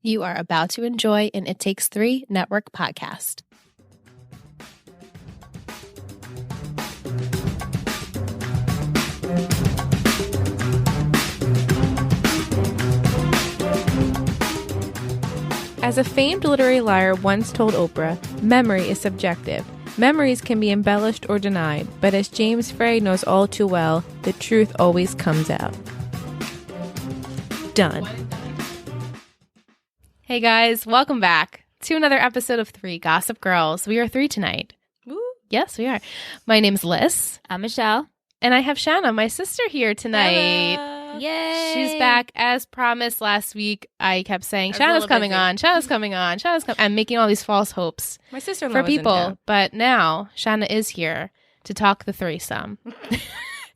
You are about to enjoy an It Takes Three Network podcast. As a famed literary liar once told Oprah, memory is subjective. Memories can be embellished or denied, but as James Frey knows all too well, the truth always comes out. Done. Hey guys, welcome back to another episode of Three Gossip Girls. We are three tonight. Woo. Yes, we are. My name's Liz. I'm Michelle. And I have Shanna, my sister, here tonight. Hello. Yay! She's back as promised last week. I kept saying, Shanna's coming on, Shanna's coming on, Shanna's coming. I'm making all these false hopes My sister-in-law for people. But now Shanna is here to talk the threesome.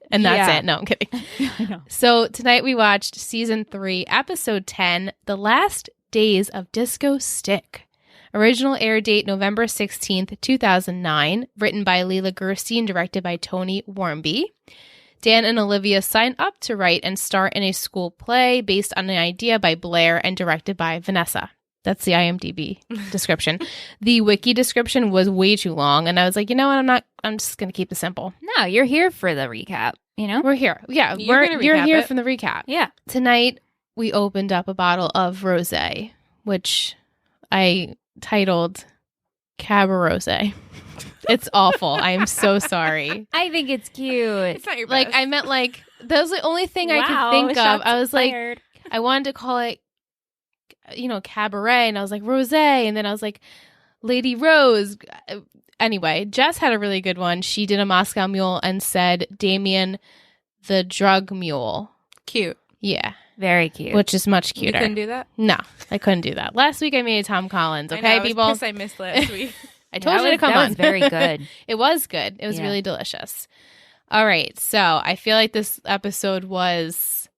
And that's it. No, I'm kidding. I know. So tonight we watched season 3, episode 10, The Last Days of Disco Stick. Original air date November 16th, 2009. Written by Leila Gerstein, directed by Tony Warmby. Dan and Olivia sign up to write and star in a school play based on an idea by Blair and directed by Vanessa. That's the IMDb description. The wiki description was way too long, and I was like, you know what? I'm just going to keep it simple. No, you're here for the recap, you know? We're here. Yeah, you're here from the recap. Yeah. Tonight, we opened up a bottle of rosé, which I titled CabeRosé. It's awful. I am so sorry. I think it's cute. It's not your best. Like, I meant like, that was the only thing I could think of. I was like, I wanted to call it, cabaret, and I was like, rosé, and then I was like, Lady Rose. Anyway, Jess had a really good one. She did a Moscow Mule and said, Damien, the drug mule. Cute. Yeah. Very cute. Which is much cuter. You couldn't do that? No, I couldn't do that. Last week I made Tom Collins, okay, I know, people? I was pissed I missed last week. I told you to come on. That was very good. It was good. It was really delicious. All right. So I feel like this episode was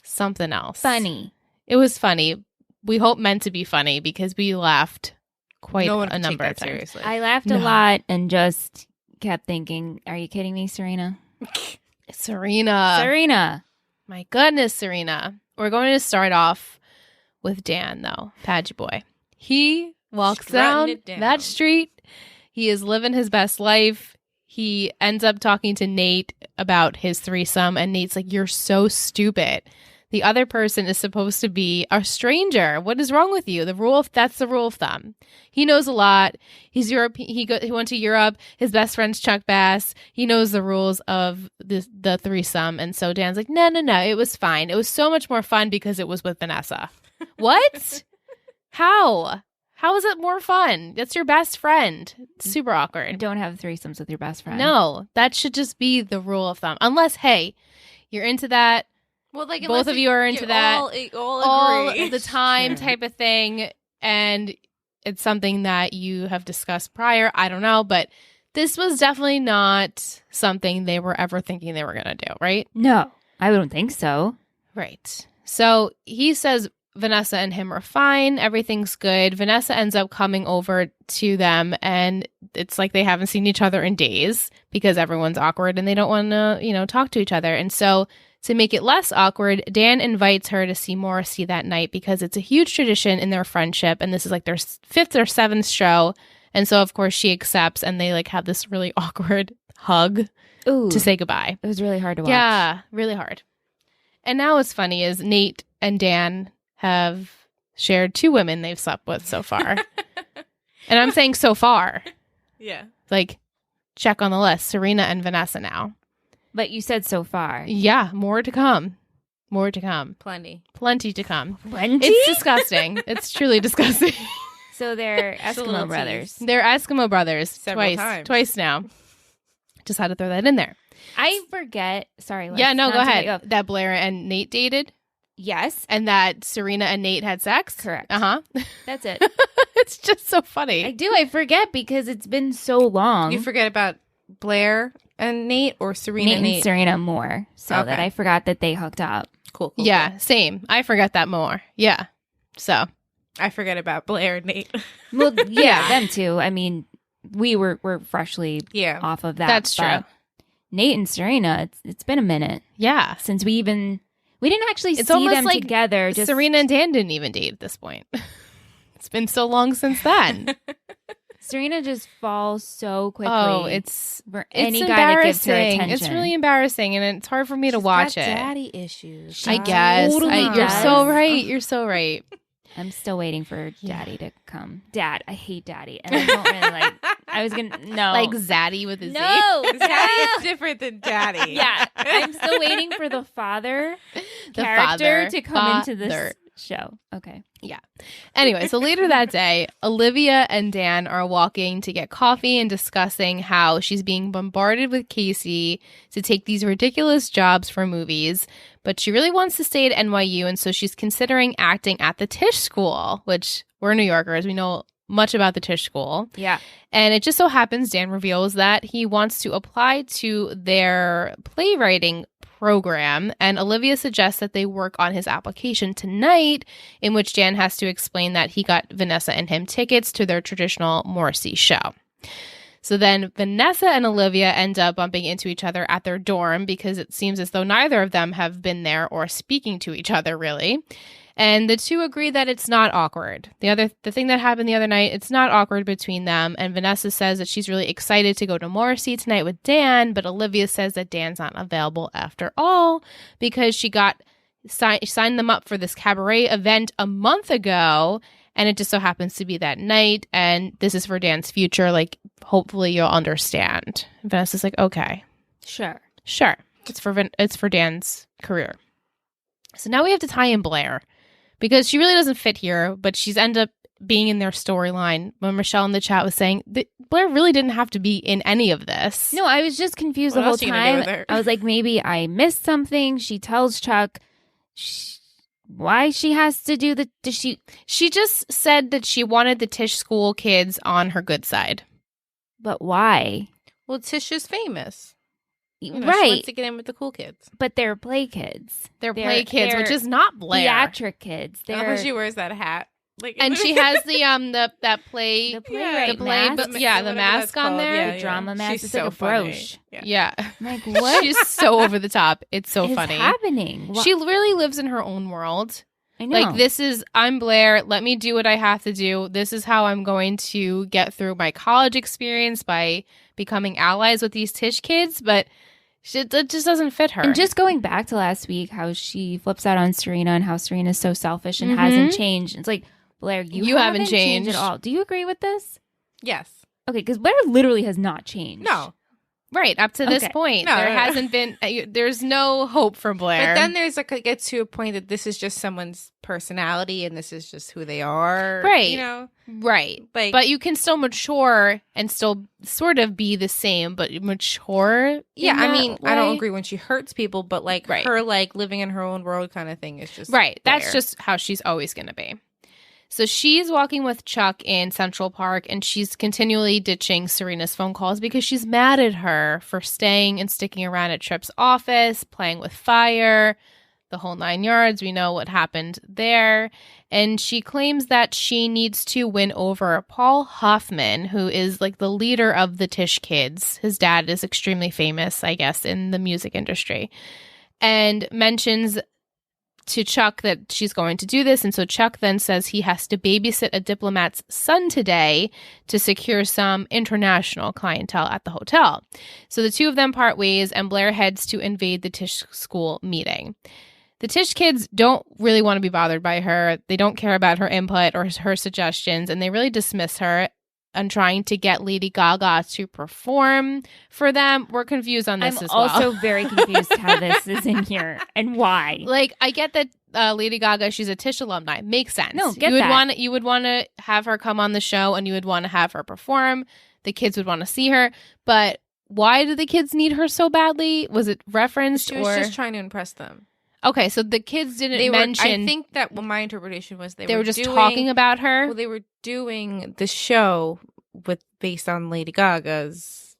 something else. Funny. It was funny. We hope meant to be funny because we laughed quite No one a number of take that times. seriously. I laughed a lot and just kept thinking, are you kidding me, Serena? Serena. My goodness, Serena. We're going to start off with Dan, though. Padgy boy. He walks down that street. He is living his best life. He ends up talking to Nate about his threesome, and Nate's like, you're so stupid. The other person is supposed to be a stranger. What is wrong with you? That's the rule of thumb. He knows a lot. He's Europe. He went to Europe. His best friend's Chuck Bass. He knows the rules of the threesome. And so Dan's like, no. It was fine. It was so much more fun because it was with Vanessa. What? How? How is it more fun? That's your best friend. It's super awkward. Don't have threesomes with your best friend. No, that should just be the rule of thumb. Unless, hey, you're into that. Well, like both of you are into that all agree. The time type of thing, and it's something that you have discussed prior. I don't know, but this was definitely not something they were ever thinking they were going to do, right? No, I don't think so. Right. So he says Vanessa and him are fine. Everything's good. Vanessa ends up coming over to them, and it's like they haven't seen each other in days because everyone's awkward and they don't want to, talk to each other. And so to make it less awkward, Dan invites her to see Morrissey that night because it's a huge tradition in their friendship, and this is like their 5th or 7th show. And so, of course, she accepts, and they like have this really awkward hug to say goodbye. It was really hard to watch. Yeah, really hard. And now what's funny is Nate and Dan have shared 2 women they've slept with so far. And I'm saying so far. Yeah. Like, check on the list. Serena and Vanessa now. But you said so far. Yeah, more to come. More to come. Plenty to come. Plenty? It's disgusting. It's truly disgusting. So they're Eskimo brothers. They're Eskimo brothers. Several times. Twice now. Just had to throw that in there. I forget. Sorry. Yeah, no, go ahead. That Blair and Nate dated. Yes. And that Serena and Nate had sex. Correct. Uh-huh. That's it. It's just so funny. I do. I forget because it's been so long. You forget about Blair and Nate or Serena Nate and Serena more. So that I forgot that they hooked up. Cool. Yeah, same. I forgot that more. Yeah. So. I forget about Blair and Nate. Well, yeah, them too. I mean, we're freshly off of that. That's true. Nate and Serena, it's been a minute. Yeah. Since we didn't actually It's see almost them like together. Just, Serena and Dan didn't even date at this point. It's been so long since then. Serena just falls so quickly. Oh, it's any guy that gives her attention. It's really embarrassing, and it's hard for me to watch it. Daddy issues. I guess. Totally You're so right. You're so right. I'm still waiting for Daddy to come. Dad, I hate Daddy, and I don't really like. I was gonna like Zaddy with a Z. No, Daddy is different than Daddy. Yeah, I'm still waiting for the father character to come into this show. Okay. Yeah. Anyway, so later that day, Olivia and Dan are walking to get coffee and discussing how she's being bombarded with Casey to take these ridiculous jobs for movies, but she really wants to stay at NYU, and so she's considering acting at the Tisch School, which we're New Yorkers. We know much about the Tisch School. Yeah. And it just so happens Dan reveals that he wants to apply to their playwriting program, and Olivia suggests that they work on his application tonight, in which Dan has to explain that he got Vanessa and him tickets to their traditional Morrissey show. So then Vanessa and Olivia end up bumping into each other at their dorm because it seems as though neither of them have been there or speaking to each other really. And the two agree that it's not awkward. The thing that happened the other night, it's not awkward between them. And Vanessa says that she's really excited to go to Morrissey tonight with Dan, but Olivia says that Dan's not available after all because she signed them up for this cabaret event a month ago, and it just so happens to be that night. And this is for Dan's future. Like, hopefully you'll understand. And Vanessa's like, okay, Sure. It's for Dan's career. So now we have to tie in Blair, because she really doesn't fit here, but she's ended up being in their storyline. When Michelle in the chat was saying that Blair really didn't have to be in any of this. No, I was just confused the whole time. I was like, maybe I missed something. She tells Chuck why she has to do She just said that she wanted the Tisch School kids on her good side. But why? Well, Tish is famous. Right. She wants to get in with the cool kids. But they're play kids. They're play kids, which is not Blair. Theatric kids. She wears that hat. Like, and she has the play the mask. The mask on there. The drama mask. She's it's so like a brooch. Yeah. I'm like, what? She's so over the top. It's so funny. Happening? She really lives in her own world. I know. Like, I'm Blair. Let me do what I have to do. This is how I'm going to get through my college experience by becoming allies with these Tisch kids. But it just doesn't fit her. And just going back to last week, how she flips out on Serena and how Serena's so selfish and hasn't changed. It's like, Blair, you haven't changed at all. Do you agree with this? Yes. Okay, because Blair literally has not changed. No. Right, up to this point. No, there hasn't been, there's no hope for Blair. But then there's it gets to a point that this is just someone's personality and this is just who they are. Right. You know? Right. But you can still mature and still sort of be the same, but mature. Yeah, I mean, I don't agree when she hurts people, but her living in her own world kind of thing is just right. Blair. That's just how she's always going to be. So she's walking with Chuck in Central Park, and she's continually ditching Serena's phone calls because she's mad at her for staying and sticking around at Tripp's office, playing with fire, the whole 9 yards. We know what happened there. And she claims that she needs to win over Paul Hoffman, who is like the leader of the Tisch kids. His dad is extremely famous, I guess, in the music industry, and mentions to Chuck that she's going to do this. And so Chuck then says he has to babysit a diplomat's son today to secure some international clientele at the hotel. So the two of them part ways, and Blair heads to invade the Tisch School meeting. The Tisch kids don't really want to be bothered by her. They don't care about her input or her suggestions, and they really dismiss her and trying to get Lady Gaga to perform for them. We're confused on this as well. I'm also very confused how this is in here and why. Like, I get that Lady Gaga, she's a Tisch alumni. Makes sense. No, that. You would want to have her come on the show, and you would want to have her perform. The kids would want to see her. But why do the kids need her so badly? Was it referenced? She was just trying to impress them. Okay, so the kids didn't mention. I think that my interpretation was they were just talking about her. Well, they were doing the show based on Lady Gaga's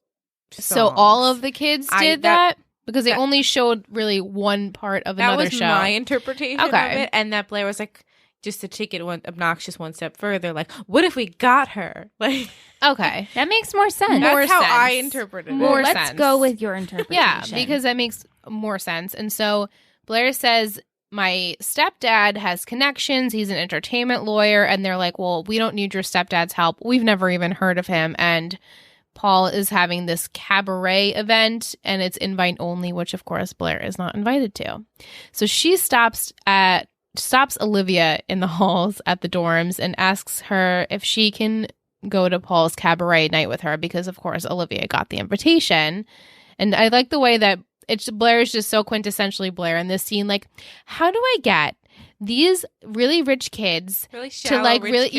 songs. So all of the kids did that because they only showed really one part of another show. That was my interpretation of it, and that Blair was like, just to take it obnoxious one step further, like, what if we got her? Like, okay, that makes more sense. That's how I interpreted it. Let's go with your interpretation. Yeah, because that makes more sense. And so Blair says my stepdad has connections. He's an entertainment lawyer. And they're like, well, we don't need your stepdad's help. We've never even heard of him. And Paul is having this cabaret event, and it's invite only, which, of course, Blair is not invited to. So she stops Olivia in the halls at the dorms and asks her if she can go to Paul's cabaret night with her because, of course, Olivia got the invitation. And I like the way that Blair is just so quintessentially Blair in this scene. Like, how do I get these really rich kids to like really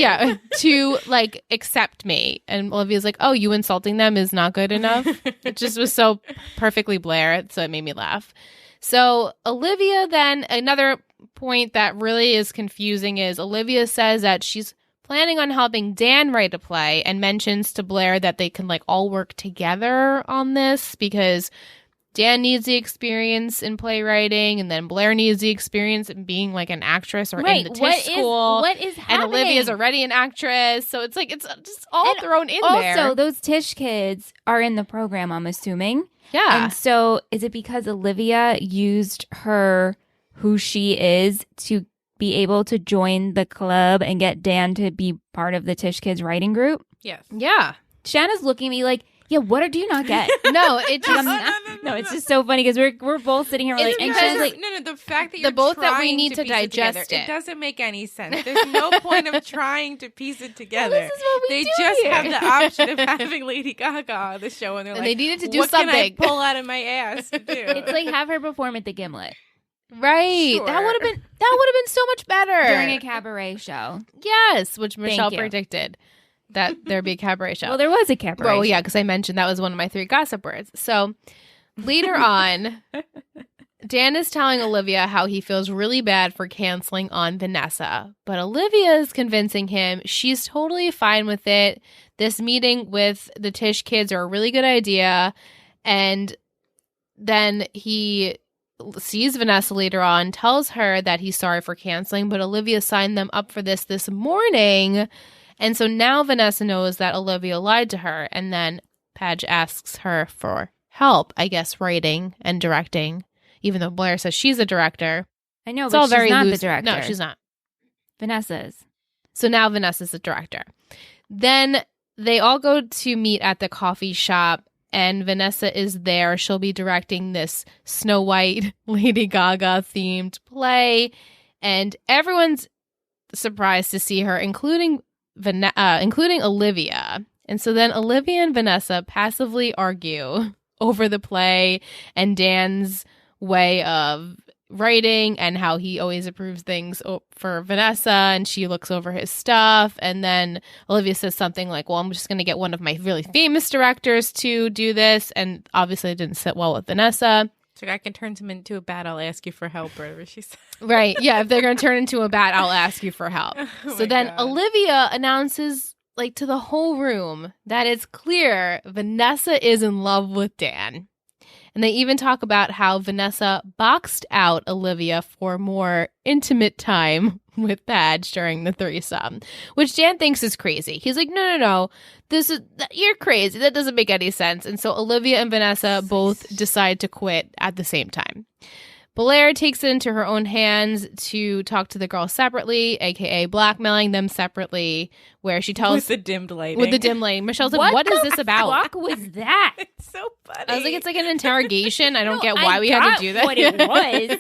to like accept me? And Olivia's like, oh, you insulting them is not good enough. It just was so perfectly Blair, so it made me laugh. So Olivia, then another point that really is confusing is Olivia says that she's planning on helping Dan write a play and mentions to Blair that they can like all work together on this because Dan needs the experience in playwriting, and then Blair needs the experience in being like an actress or in the Tisch school. What is happening? And Olivia's already an actress, so it's like it's just all thrown in there. Also, those Tisch kids are in the program, I'm assuming. Yeah. And so is it because Olivia used who she is to be able to join the club and get Dan to be part of the Tisch kids writing group? Yes. Yeah. Shanna's looking at me like, yeah, what do you not get? No, it just no, it's just so funny because we're both sitting here like, and Shanna's like, no, the fact that you're both trying that we need to digest it doesn't make any sense. There's no point of trying to piece it together. Well, this is what we do just here. have the option of having Lady Gaga on the show, and they're like, they needed to do what something. Can I pull out of my ass to do? It's like have her perform at the Gimlet. Right. Sure. That would have been so much better During a cabaret show. Yes, which Michelle predicted that there'd be a cabaret show. Well, there was a cabaret show. Yeah, show. because I mentioned that was one of my 3 gossip words. So later on, Dan is telling Olivia how he feels really bad for canceling on Vanessa, but Olivia is convincing him she's totally fine with it. This meeting with the Tisch kids are a really good idea. And then he sees Vanessa later on, tells her that he's sorry for canceling, but Olivia signed them up for this morning. And so now Vanessa knows that Olivia lied to her. And then Padge asks her for help, I guess, writing and directing, even though Blair says she's a director. I know, It's but all she's very not loose. the director. No, she's not. Vanessa is. So now Vanessa's the director. Then they all go to meet at the coffee shop, and Vanessa is there. She'll be directing this Snow White, Lady Gaga themed play, and everyone's surprised to see her, including Olivia. And so then Olivia and Vanessa passively argue over the play and Dan's way of writing and how he always approves things for Vanessa, and she looks over his stuff. And then Olivia says something like, well, I'm just going to get one of my really famous directors to do this. And obviously it didn't sit well with Vanessa. So I can turn him into a bat. I'll ask you for help, whatever she said. Right. Yeah. If they're going to turn into a bat, I'll ask you for help. So then God. Olivia announces like to the whole room that it's clear Vanessa is in love with Dan. And they even talk about how Vanessa boxed out Olivia for more intimate time with Padge during the threesome, which Dan thinks is crazy. He's like, no. You're crazy. That doesn't make any sense. And so Olivia and Vanessa both decide to quit at the same time. Blair takes it into her own hands to talk to the girls separately, a.k.a. blackmailing them separately, where she tells... With the dimmed lighting. With the dim lighting. Michelle's like, what is this about? What was that? It's so funny. I was like, it's like an interrogation. I don't get why we had to do that. What it was.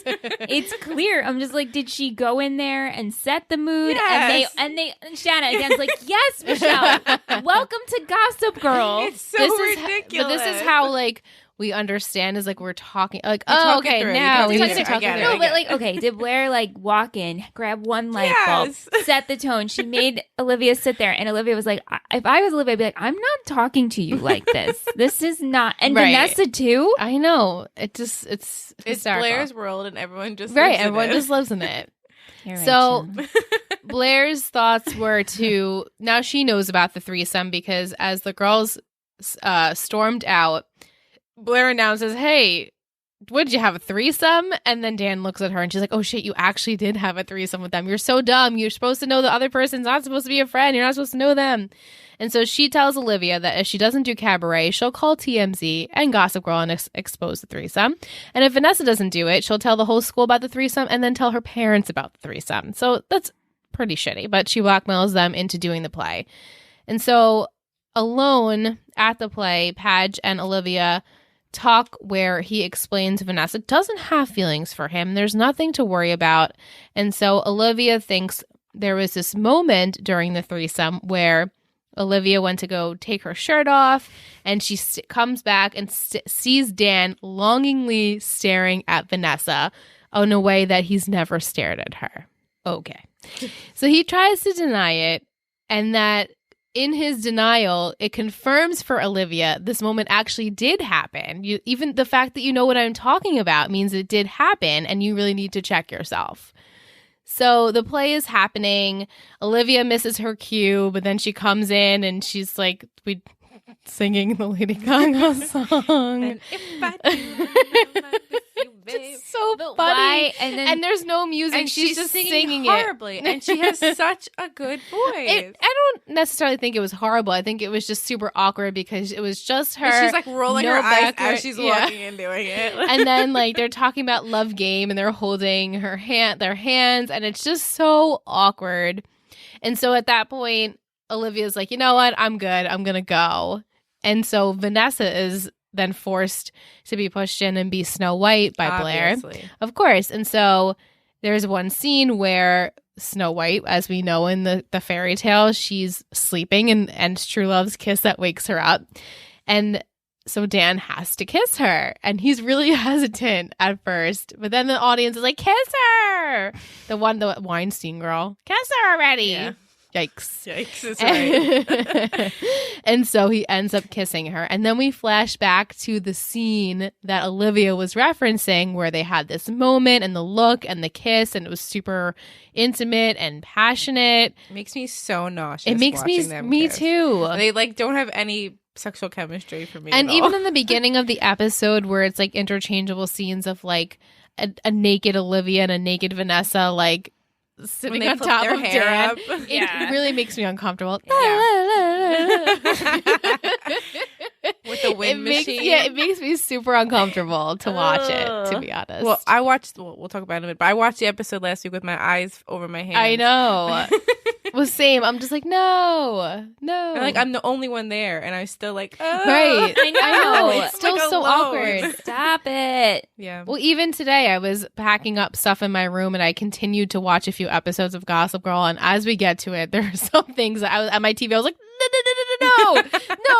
It's clear. I'm just like, did she go in there and set the mood? Yes. And Shanna again's like, yes, Michelle. Welcome to Gossip Girl. It's so ridiculous. But this is how, like... we understand is like we're talking like, oh, okay, now we need to talk through. No, but like, okay, did Blair like walk in, grab one light bulb, set the tone? She made Olivia sit there, and Olivia was like, if I was Olivia, I'd be like, I'm not talking to you like this. This is not. And right. Vanessa too. I know. It's Blair's world, and everyone just right. Everyone just lives in it. Right, so Blair's thoughts were to now she knows about the threesome because as the girls stormed out, Blair announces, hey, would you have a threesome? And then Dan looks at her and she's like, oh shit, you actually did have a threesome with them. You're so dumb. You're supposed to know the other person's not supposed to be a friend. You're not supposed to know them. And so she tells Olivia that if she doesn't do cabaret, she'll call TMZ and Gossip Girl and expose the threesome. And if Vanessa doesn't do it, she'll tell the whole school about the threesome and then tell her parents about the threesome. So that's pretty shitty, but she blackmails them into doing the play. And so alone at the play, Padge and Olivia talk where he explains Vanessa doesn't have feelings for him. There's nothing to worry about. And so Olivia thinks there was this moment during the threesome where Olivia went to go take her shirt off and she comes back and sees Dan longingly staring at Vanessa in a way that he's never stared at her. Okay. So he tries to deny it, and that in his denial, it confirms for Olivia this moment actually did happen. Even the fact that you know what I'm talking about means it did happen, and you really need to check yourself. So the play is happening. Olivia misses her cue, but then she comes in and she's like, singing the Lady Gaga song. And if I do, it's so funny. And there's no music. And she's just singing horribly. it. And she has such a good voice. I don't necessarily think it was horrible. I think it was just super awkward because it was just her. And she's like rolling her eyes as she's yeah. walking and doing it. And then like they're talking about Love Game and they're holding their hands, and it's just so awkward. And so at that point, Olivia's like, you know what? I'm good. I'm going to go. And so Vanessa is then forced to be pushed in and be Snow White by Obviously. Blair. Of course. And so there's one scene where Snow White, as we know in the fairy tale, she's sleeping and true love's kiss that wakes her up. And so Dan has to kiss her. And he's really hesitant at first. But then the audience is like, kiss her! The Weinstein girl. Kiss her already! Yeah. Yikes. That's right. And so he ends up kissing her. And then we flash back to the scene that Olivia was referencing where they had this moment and the look and the kiss, and it was super intimate and passionate. It makes me so nauseous. It makes me too. They like don't have any sexual chemistry for me. And at even all. in the beginning of the episode where it's like interchangeable scenes of like a naked Olivia and a naked Vanessa, like sitting on top of Dan. It really makes me uncomfortable. Yeah. With the wind machine. It makes me super uncomfortable to watch it, to be honest. Well, we'll talk about it in a minute, but I watched the episode last week with my eyes over my hands. I know. Well, same. I'm just like, no. And like, I'm the only one there, and I'm still like, oh. Right. I know. It's still like so alone. awkward. Stop it. Yeah. Well, even today, I was packing up stuff in my room, and I continued to watch a few episodes of Gossip Girl. And as we get to it, there are some things that I was at my TV. I was like, no,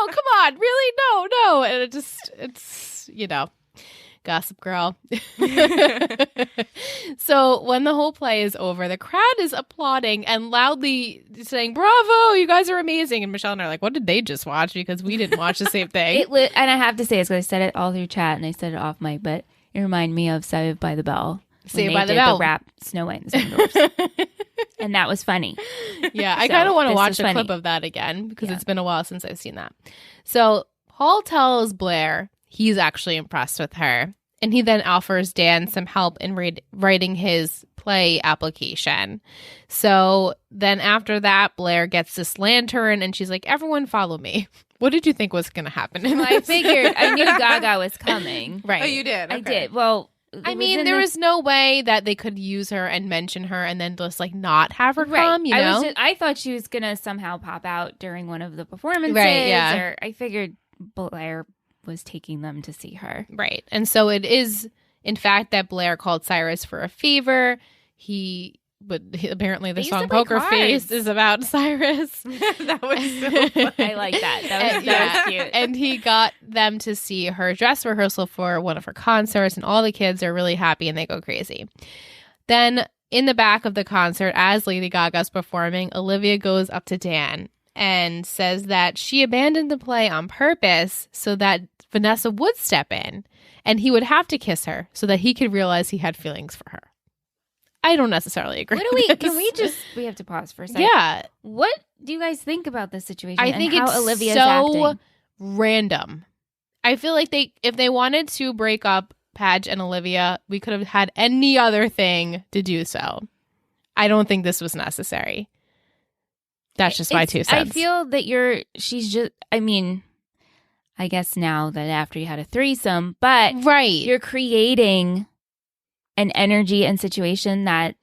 come on, really, no, and it's Gossip Girl. So when the whole play is over, the crowd is applauding and loudly saying, "Bravo, you guys are amazing!" And Michelle and I are like, "What did they just watch?" Because we didn't watch the same thing. And I have to say, it's because I said it all through chat and I said it off mic, but it reminded me of Saved by the Bell. Saved by the Bell. The rap Snow White and the Seven Dwarfs. And that was funny. Yeah, I So, kind of want to this watch is a funny. clip of that again because it's been a while since I've seen that. So Paul tells Blair he's actually impressed with her, and he then offers Dan some help in writing his play application. So then after that, Blair gets this lantern, and she's like, "Everyone follow me." What did you think was going to happen in I this? figured, I knew Gaga was coming. Right. Oh, you did? I Okay. did. Well, I mean, there was no way that they could use her and mention her and then just like not have her come, you know? I thought she was going to somehow pop out during one of the performances. Right, yeah. Or I figured Blair was taking them to see her. Right. And so it is, in fact, that Blair called Cyrus for a favor. Apparently the They used to song play Poker cards. Face is about Cyrus. That was so funny. I like that. That was cute. And he got them to see her dress rehearsal for one of her concerts, and all the kids are really happy and they go crazy. Then in the back of the concert, as Lady Gaga's performing, Olivia goes up to Dan and says that she abandoned the play on purpose so that Vanessa would step in and he would have to kiss her so that he could realize he had feelings for her. I don't necessarily agree. We have to pause for a second. Yeah. What do you guys think about this situation? I think and how it's Olivia's so acting? random. I feel like if they wanted to break up Padge and Olivia. We could have had any other thing to do so. I don't think this was necessary. That's just my 2 cents. I feel that she's just, I mean, I guess now that after you had a threesome, but you're creating an energy and situation that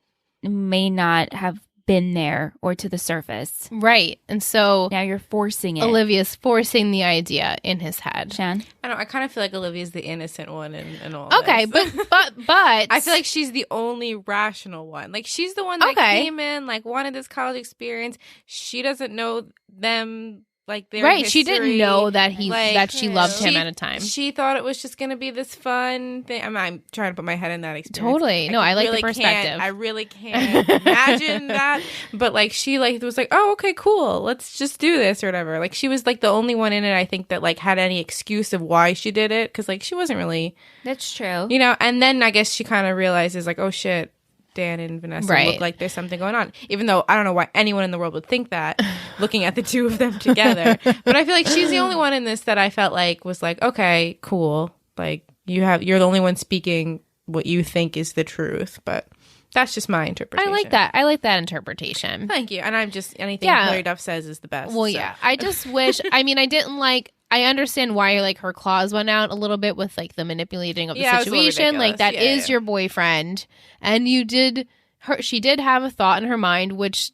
may not have been there or to the surface. Right. And so now you're forcing it. Olivia's forcing the idea in his head. Shan? I kind of feel like Olivia's the innocent one in all okay, this. but I feel like she's the only rational one. Like, she's the one that came in, like, wanted this college experience. She doesn't know them, like, their history. She didn't know that that she loved him at a time. She thought it was just going to be this fun thing. I'm trying to put my head in that experience. Totally. No, I like the perspective. I really can't imagine that. But, like, she, like, was like, oh, okay, cool. Let's just do this or whatever. Like, she was, like, the only one in it, I think, that, like, had any excuse of why she did it. Because, like, she wasn't really... That's true. You know, and then I guess she kind of realizes, like, oh, shit. Dan and Vanessa look like there's something going on. Even though I don't know why anyone in the world would think that, looking at the two of them together. But I feel like she's the only one in this that I felt like was like, okay, cool. Like, you're the only one speaking what you think is the truth. But that's just my interpretation. I like that. I like that interpretation. Thank you. And I'm just, anything Hilary Duff says is the best. Well, yeah. I just wish, I mean, I understand why, like, her claws went out a little bit with, like, the manipulating of the situation. Like, that is your boyfriend. And she did have a thought in her mind, which,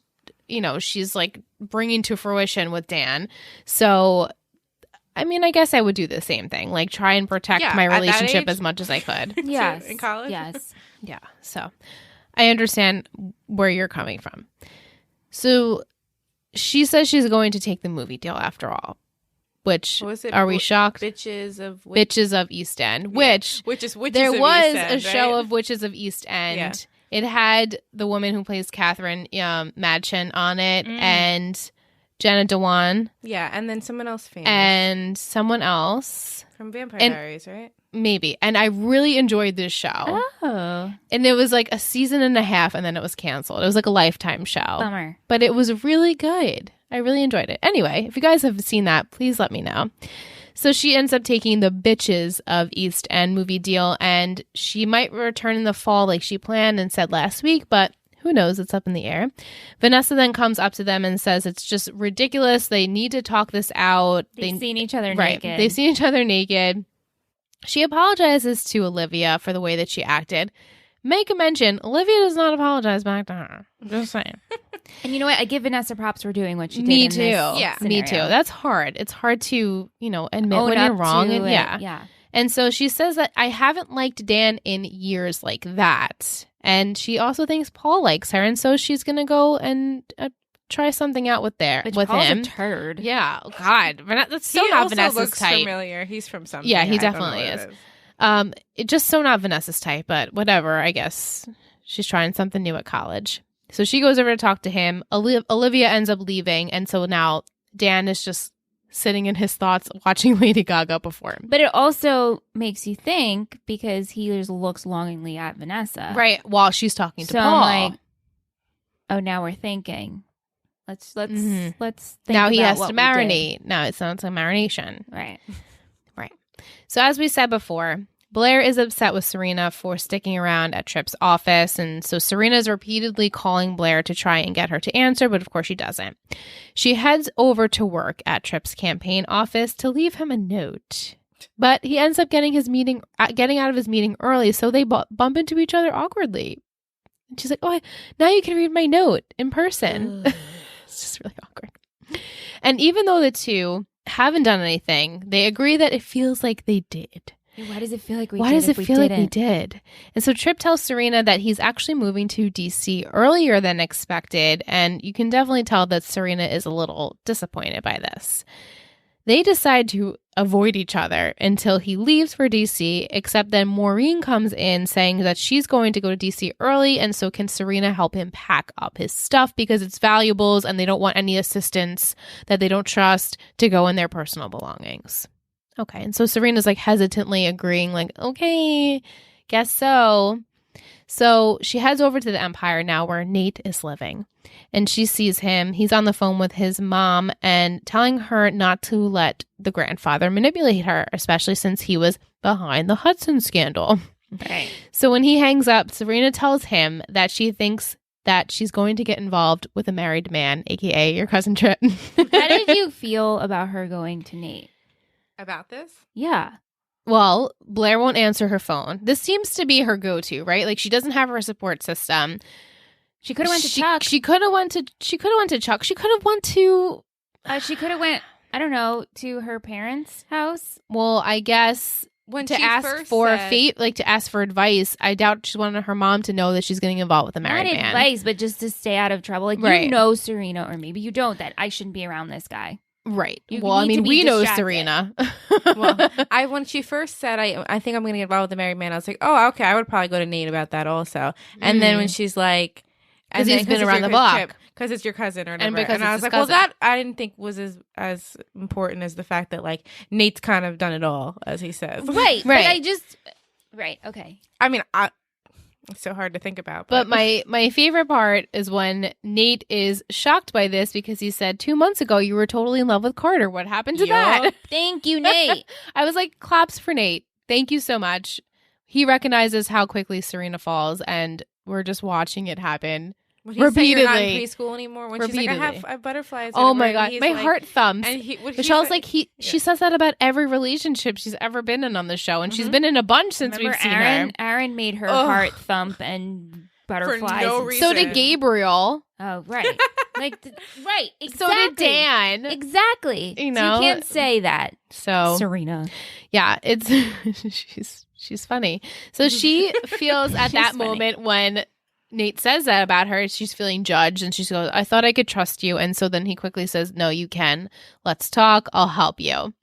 you know, she's, like, bringing to fruition with Dan. So, I mean, I guess I would do the same thing. Like, try and protect my relationship as much as I could. Yes. In college? Yes. Yeah. So, I understand where you're coming from. So, she says she's going to take the movie deal after all. Which, are we shocked? Bitches of East End. Which there was a show of Witches of East End. Yeah. It had the woman who plays Catherine Madchen on it and Jenna Dewan. Yeah, and then someone else famous. And someone else. From Vampire Diaries, right? Maybe. And I really enjoyed this show. Oh. And it was like a season and a half and then it was canceled. It was like a Lifetime show. Bummer. But it was really good. I really enjoyed it. Anyway, if you guys have seen that, please let me know. So she ends up taking the Bitches of East End movie deal, and she might return in the fall like she planned and said last week, but who knows? It's up in the air. Vanessa then comes up to them and says it's just ridiculous. They need to talk this out. They've seen each other naked. Right. They've seen each other naked. She apologizes to Olivia for the way that she acted. Make a mention, Olivia does not apologize back to her. Just saying. And you know what? I give Vanessa props for doing what she did. Me too. Yeah, me too. That's hard. It's hard to, admit when you're wrong. And yeah. And so she says that I haven't liked Dan in years like that. And she also thinks Paul likes her. And so she's going to go and try something out with Paul's him. A turd. Yeah. Oh, God. That's so not Vanessa's type. He familiar. He's from something. Yeah, he definitely is. It's just so not Vanessa's type, but whatever. I guess she's trying something new at college. So she goes over to talk to him. Olivia ends up leaving. And so now Dan is just sitting in his thoughts watching Lady Gaga perform. But it also makes you think because he just looks longingly at Vanessa. Right. While she's talking to Paul. I'm like, oh, now we're thinking. Let's think now he has what to marinate. Now it sounds like marination. Right. Right. So as we said before, Blair is upset with Serena for sticking around at Tripp's office, and so Serena is repeatedly calling Blair to try and get her to answer, but of course she doesn't. She heads over to work at Tripp's campaign office to leave him a note, but he ends up getting out of his meeting early, so they bump into each other awkwardly. And she's like, "Oh, now you can read my note in person." It's just really awkward. And even though the two haven't done anything, they agree that it feels like they did. Why does it feel like we did? And so Tripp tells Serena that he's actually moving to DC earlier than expected, and you can definitely tell that Serena is a little disappointed by this. They decide to avoid each other until he leaves for DC, except then Maureen comes in saying that she's going to go to DC early, and so can Serena help him pack up his stuff because it's valuables and they don't want any assistants that they don't trust to go in their personal belongings. Okay, and so Serena's like hesitantly agreeing, like, okay, guess so. So she heads over to the Empire now where Nate is living. And she sees him. He's on the phone with his mom and telling her not to let the grandfather manipulate her, especially since he was behind the Hudson scandal. Right. So when he hangs up, Serena tells him that she thinks that she's going to get involved with a married man, a.k.a. your cousin Trip. How did you feel about her going to Nate? About this? Yeah. Well, Blair won't answer her phone. This seems to be her go-to, right? Like she doesn't have her support system. She could have went to Chuck. She could have went to Chuck. She could have went to she could have went, I don't know, to her parents' house. Well, I guess when to ask for to ask for advice. I doubt she wanted her mom to know that she's getting involved with a married man. Not advice, but just to stay out of trouble. Like right. You know Serena, or maybe you don't, that I shouldn't be around this guy. Right. Well, I mean, we know Serena. Well, when she first said, I think I'm going to get involved with a married man, I was like, oh, okay, I would probably go to Nate about that also. And then when she's like, because he's been around the block. Because it's your cousin or whatever. And I was like, well, that I didn't think was as important as the fact that like Nate's kind of done it all, as he says. Right. But I just, right. Okay. I mean, it's so hard to think about. But my favorite part is when Nate is shocked by this because he said 2 months ago you were totally in love with Carter. What happened to that? Thank you, Nate. I was like, claps for Nate. Thank you so much. He recognizes how quickly Serena falls, and we're just watching it happen. Repeatedly. You're not in preschool anymore. When she's like, I have butterflies. Oh my god, my heart thumps. And Michelle's like, she says that about every relationship she's ever been in on the show, and she's been in a bunch since we've seen her. Aaron made her heart thump and butterflies. For no reason. So did Gabriel. Oh right, right, exactly. So did Dan. Exactly. You know, so you can't say that. So Serena, yeah, it's she's funny. So she feels at that moment when Nate says that about her, she's feeling judged, and she goes, I thought I could trust you. And so then he quickly says, no, you can. Let's talk. I'll help you.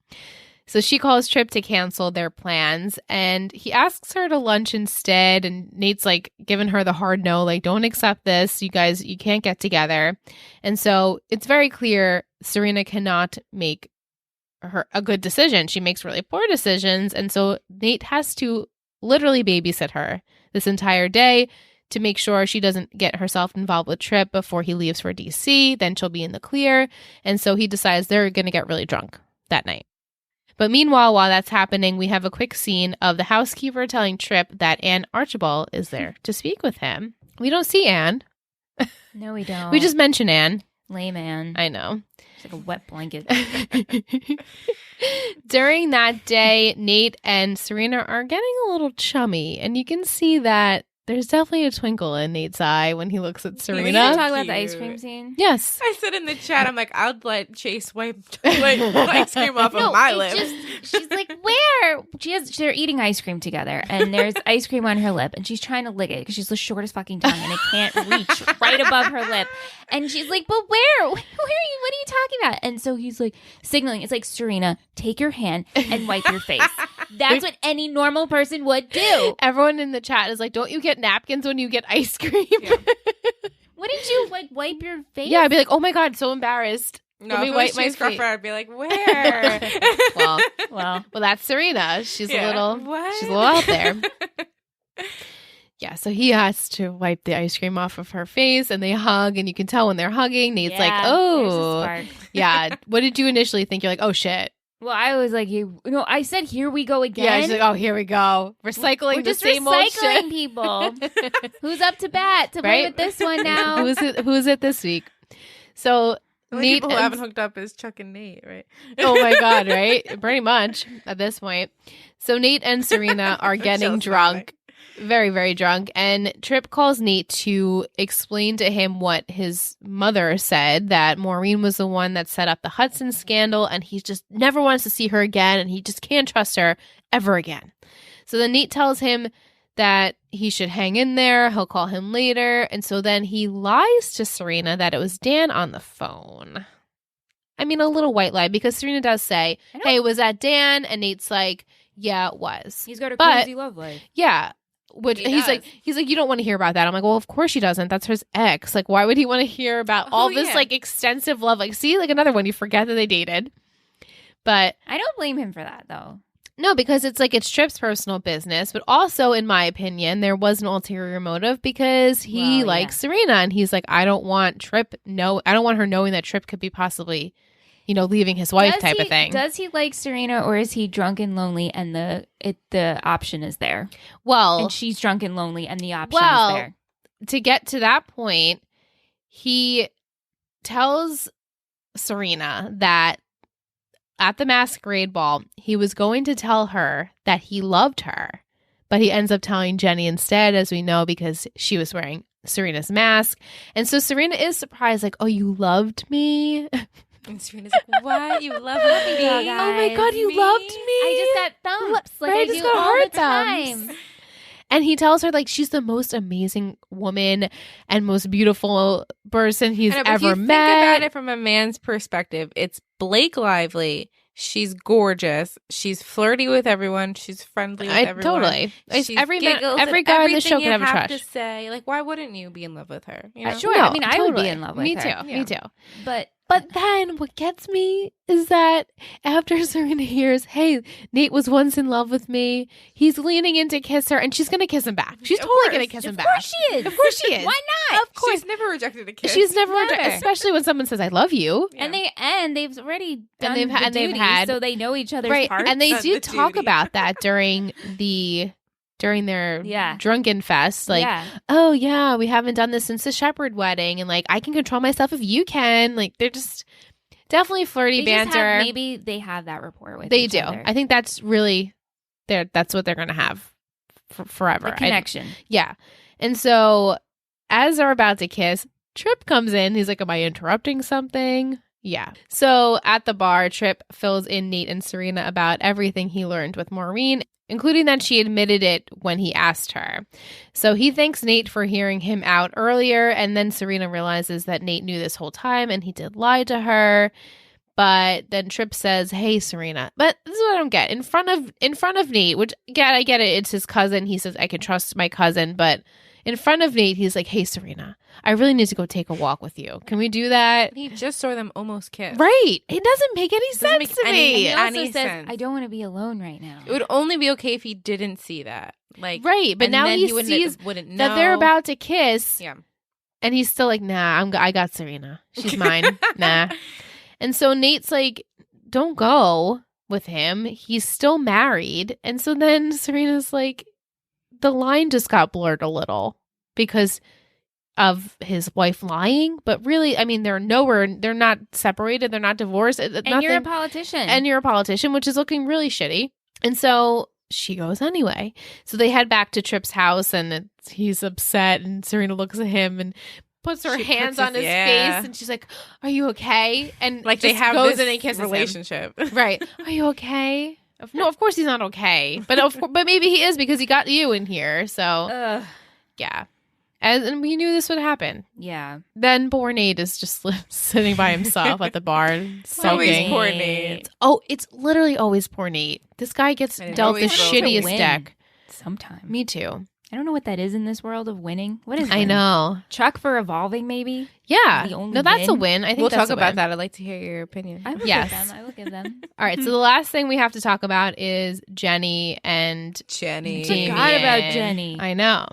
So she calls Trip to cancel their plans, and he asks her to lunch instead. And Nate's like giving her the hard no, like, don't accept this. You guys, you can't get together. And so it's very clear Serena cannot make a good decision. She makes really poor decisions. And so Nate has to literally babysit her this entire day to make sure she doesn't get herself involved with Trip before he leaves for DC. Then she'll be in the clear. And so he decides they're going to get really drunk that night. But meanwhile, while that's happening, we have a quick scene of the housekeeper telling Trip that Anne Archibald is there to speak with him. We don't see Anne. No, we don't. We just mention Anne. Lame Anne. I know. It's like a wet blanket. During that day, Nate and Serena are getting a little chummy. And you can see that there's definitely a twinkle in Nate's eye when he looks at Serena. We can talk about the ice cream scene. Yes. I said in the chat, I'm like, I'd let Chase wipe ice cream off of my lips. She's like, where? They're eating ice cream together, and there's ice cream on her lip, and she's trying to lick it because she's the shortest fucking tongue, and it can't reach right above her lip. And she's like, but where? Where are you? What are you talking about? And so he's like signaling. It's like, Serena, take your hand and wipe your face. That's what any normal person would do. Everyone in the chat is like, don't you get napkins when you get ice cream? Yeah. Wouldn't you like wipe your face? Yeah, I'd be like, oh my god, so embarrassed. No, let me wipe my face. I'd be like, where? well, that's Serena. She's a little out there. Yeah, so he has to wipe the ice cream off of her face, and they hug, and you can tell when they're hugging. Nate's like, oh, yeah. What did you initially think? You're like, oh shit. Well, I was like, I said, here we go again. Yeah, she's like, oh, here we go. Recycling We're just the same old shit. Recycling people. Who's up to bat to play with this one now? Who is it this week? So Nate people who haven't hooked up is Chuck and Nate, right? Oh my god, right? Pretty much at this point. So Nate and Serena are getting drunk. Very, very drunk. And Trip calls Nate to explain to him what his mother said, that Maureen was the one that set up the Hudson scandal, and he just never wants to see her again, and he just can't trust her ever again. So then Nate tells him that he should hang in there. He'll call him later. And so then he lies to Serena that it was Dan on the phone. I mean, a little white lie, because Serena does say, hey, was that Dan? And Nate's like, yeah, it was. He's got a crazy love life. Yeah. Which he's like, you don't want to hear about that. I'm like, well, of course she doesn't. That's his ex. Like, why would he want to hear about all this like extensive love? Like, see, like another one, you forget that they dated. But I don't blame him for that, though. No, because it's like it's Tripp's personal business, but also, in my opinion, there was an ulterior motive because he likes Serena, and he's like, I don't want her knowing that Tripp could be possibly, leaving his wife type of thing. Does he like Serena, or is he drunk and lonely and the option is there? Well, and she's drunk and lonely and the option is there. To get to that point, he tells Serena that at the masquerade ball, he was going to tell her that he loved her, but he ends up telling Jenny instead, as we know, because she was wearing Serena's mask. And so Serena is surprised, like, oh, you loved me? And Serena's like, what? You love me? Oh my God, you loved me? I just got thumps. Like I do all the time. And he tells her, like, she's the most amazing woman and most beautiful person he's ever met. Think about it from a man's perspective. It's Blake Lively. She's gorgeous. She's flirty with everyone. She's friendly with everyone. Totally. Every guy on the show can have a crush. To say, like, why wouldn't you be in love with her? Sure. No, I mean, I would be in love with her. Me too. Yeah. Me too. But then what gets me is that after Serena hears, hey, Nate was once in love with me, he's leaning in to kiss her, and she's going to kiss him back. She's totally going to kiss him back. Of course she is. Of course she is. Why not? Of course. She's never rejected a kiss. She's never rejected, especially when someone says, I love you. Yeah. And they've already done they've had, so they know each other's parts. And they do talk about that during their drunken fest, like, oh yeah, we haven't done this since the Shepherd wedding, and like, I can control myself if you can. Like, they're just definitely flirty banter. Maybe they have that rapport with they each do. other. I think that's really that's what they're going to have forever. A connection. Yeah. And so as they're about to kiss, Tripp comes in. He's like, am I interrupting something? Yeah. So at the bar, Tripp fills in Nate and Serena about everything he learned with Maureen, including that she admitted it when he asked her. So he thanks Nate for hearing him out earlier, and then Serena realizes that Nate knew this whole time and he did lie to her. But then Tripp says, hey, Serena. But this is what I don't get. In front of Nate, which, again, I get it, it's his cousin. He says, I can trust my cousin. But in front of Nate, he's like, hey, Serena, I really need to go take a walk with you. Can we do that? He just saw them almost kiss. Right. It doesn't make any sense to me. He also says, I don't want to be alone right now. It would only be okay if he didn't see that. Like, right. But now he sees wouldn't know that they're about to kiss. Yeah. And he's still like, nah, I got Serena. She's mine. Nah. And so Nate's like, don't go with him. He's still married. And so then Serena's like, the line just got blurred a little because of his wife lying. But really, I mean, they're not separated. They're not divorced. And you're a politician. And you're a politician, which is looking really shitty. And so she goes anyway. So they head back to Tripp's house, and he's upset. And Serena looks at him and puts her hands on his face, and she's like, "Are you okay?" And like they have goes this in and kisses relationship, him. Right? Are you okay? No, of course he's not okay, but maybe he is because he got you in here. So yeah, and we knew this would happen. Yeah. Then poor Nate is just sitting by himself at the bar, soaking. Always poor Nate. Oh, it's literally always poor Nate. This guy gets dealt the shittiest deck. Sometimes. Me too. I don't know what that is in this world of winning. What is I know. Chuck for evolving, maybe? Yeah. No, that's a win. I think we'll that's talk about that. I'd like to hear your opinion. I will give them. All right. So the last thing we have to talk about is Jenny and Jenny. Damien. Forgot about Jenny. I know.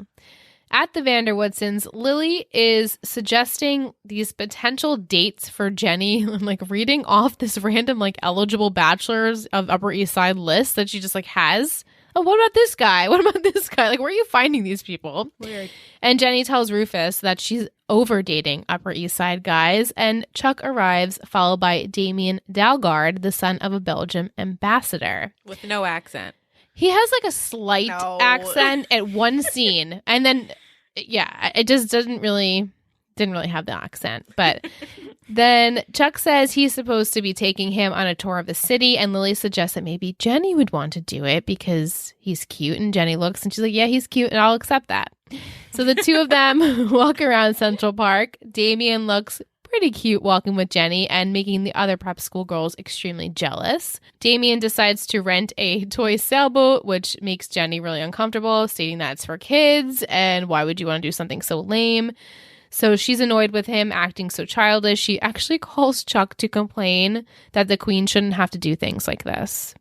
At the Vanderwoodsons, Lily is suggesting these potential dates for Jenny, like reading off this random like eligible bachelors of Upper East Side list that she just like has. Oh, what about this guy? What about this guy? Like, where are you finding these people? Weird. And Jenny tells Rufus that she's over dating Upper East Side guys. And Chuck arrives, followed by Damien Dalgard, the son of a Belgian ambassador. With no accent. He has like a slight accent at one scene. And then, yeah, it just didn't really have the accent. But then Chuck says he's supposed to be taking him on a tour of the city, and Lily suggests that maybe Jenny would want to do it because he's cute. And Jenny looks and she's like, yeah, he's cute and I'll accept that. So the two of them walk around Central Park. Damien looks pretty cute walking with Jenny and making the other prep school girls extremely jealous. Damien decides to rent a toy sailboat, which makes Jenny really uncomfortable, stating that it's for kids and why would you want to do something so lame? So she's annoyed with him acting so childish. She actually calls Chuck to complain that the queen shouldn't have to do things like this.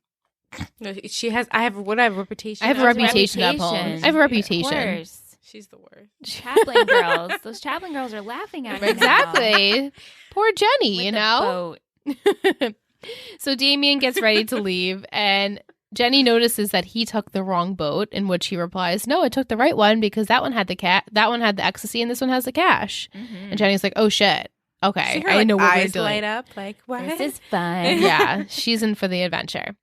She has. I have a reputation. I have a reputation to uphold. I have a reputation. Of course. She's the worst. Chaplain girls. Those chaplain girls are laughing at me. Exactly. Poor Jenny, With you the know? boat. So Damien gets ready to leave, and Jenny notices that he took the wrong boat, in which he replies, "No, I took the right one because that one had the that one had the ecstasy, and this one has the cash." Mm-hmm. And Jenny's like, "Oh shit, okay, Her, I know what we're eyes doing." light up, like what? This is fun. Yeah, she's in for the adventure.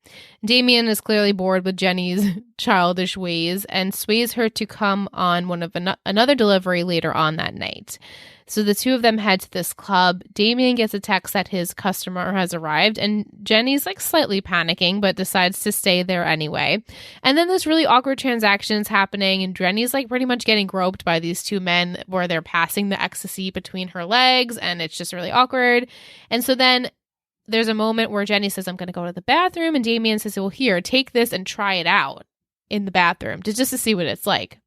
Damien is clearly bored with Jenny's childish ways and sways her to come on one of another delivery later on that night. So the two of them head to this club. Damien gets a text that his customer has arrived, and Jenny's like slightly panicking, but decides to stay there anyway. And then this really awkward transaction's happening, and Jenny's like pretty much getting groped by these two men where they're passing the ecstasy between her legs, and it's just really awkward. And so then there's a moment where Jenny says, "I'm going to go to the bathroom," and Damien says, "Well, here, take this and try it out in the bathroom just to see what it's like."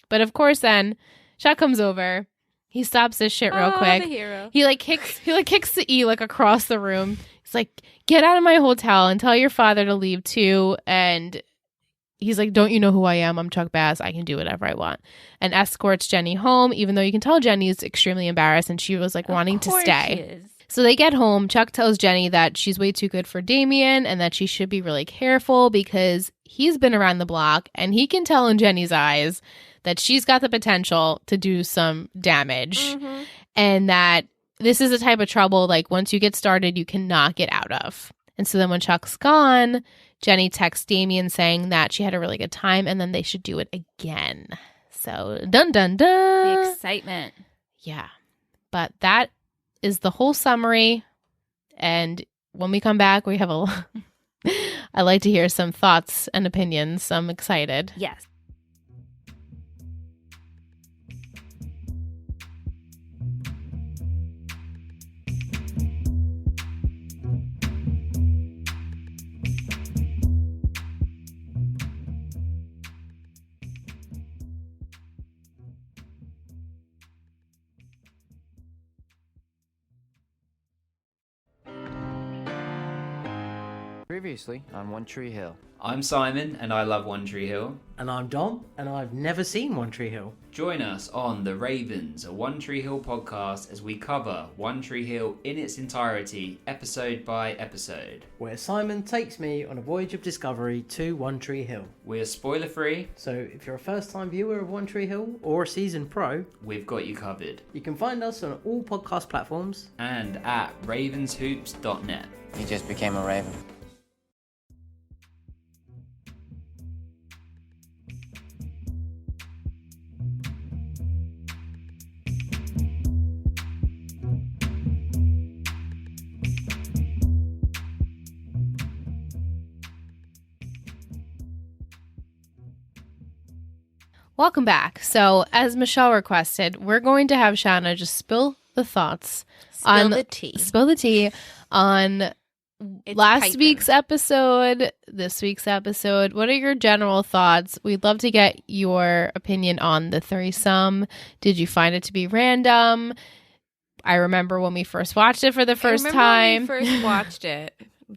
But of course, then Chuck comes over. He stops this shit real quick. The hero. He kicks the E like across the room. He's like, "Get out of my hotel and tell your father to leave too." And he's like, "Don't you know who I am? I'm Chuck Bass. I can do whatever I want." And escorts Jenny home, even though you can tell Jenny is extremely embarrassed and she was like wanting to stay. So they get home. Chuck tells Jenny that she's way too good for Damien and that she should be really careful because he's been around the block and he can tell in Jenny's eyes that she's got the potential to do some damage, and that this is a type of trouble, like, once you get started, you cannot get out of. And so then when Chuck's gone, Jenny texts Damien saying that she had a really good time and then they should do it again. So, dun, dun, dun. The excitement. Yeah. But that is the whole summary. And when we come back, we have I like to hear some thoughts and opinions. I'm excited. Yes. Previously on One Tree Hill. I'm Simon, and I love One Tree Hill. And I'm Dom, and I've never seen One Tree Hill. Join us on The Ravens, a One Tree Hill podcast, as we cover One Tree Hill in its entirety, episode by episode. Where Simon takes me on a voyage of discovery to One Tree Hill. We're spoiler free, So if you're a first-time viewer of One Tree Hill or a season pro, we've got you covered. you can find us on all podcast platforms. And at ravenshoops.net. He just became a raven. Welcome back. So, as Michelle requested, we're going to have Shauna just spill the thoughts Spill the tea. Spill the tea on It's last piping. week's episode, this week's episode. What are your general thoughts? We'd love to get your opinion on the threesome. Did you find it to be random? I remember when we first watched it for the first time. When we first watched it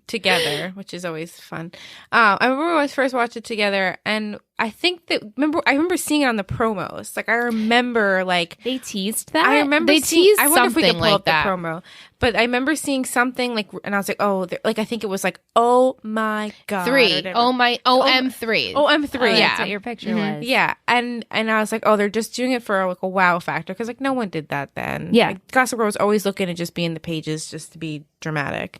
together, which is always fun. I remember when we first watched it together, and I think that I remember seeing it on the promos. Like I remember, like They teased that? I remember They seeing, teased I wonder if we could something pull like up that. the promo, but I remember seeing something like, and I was like, oh, like I think it was like, oh my god, or 3. whatever. Oh my, OM3. OM3, Oh, yeah. that's what your picture was. Yeah, and I was like, oh, they're just doing it for like a wow factor because like no one did that then. Yeah. like, Gossip Girl was always looking to just be in the pages just to be dramatic.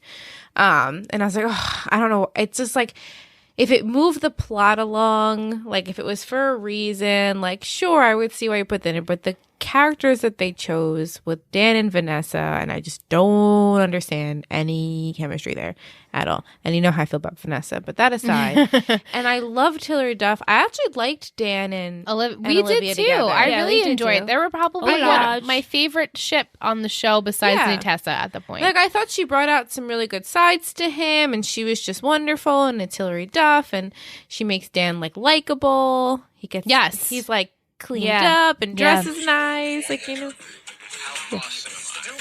And I was like, oh, I don't know. It's just like if it moved the plot along, like if it was for a reason, like sure, I would see why you put that in. But the characters that they chose with Dan and Vanessa, and I just don't understand any chemistry there at all. And you know how I feel about Vanessa, but that aside, and I loved Hilary Duff. I actually liked Dan and We Olivia did too. together. I Yeah, we really did enjoyed too. it. They were probably Oh my gosh. my favorite ship on the show besides Yeah. Natessa at the point. Like I thought she brought out some really good sides to him, and she was just wonderful. And it's Hilary Duff, and she makes Dan like likable. He gets Yes. he's like cleaned Yeah. up and Yeah. dresses nice, like you know.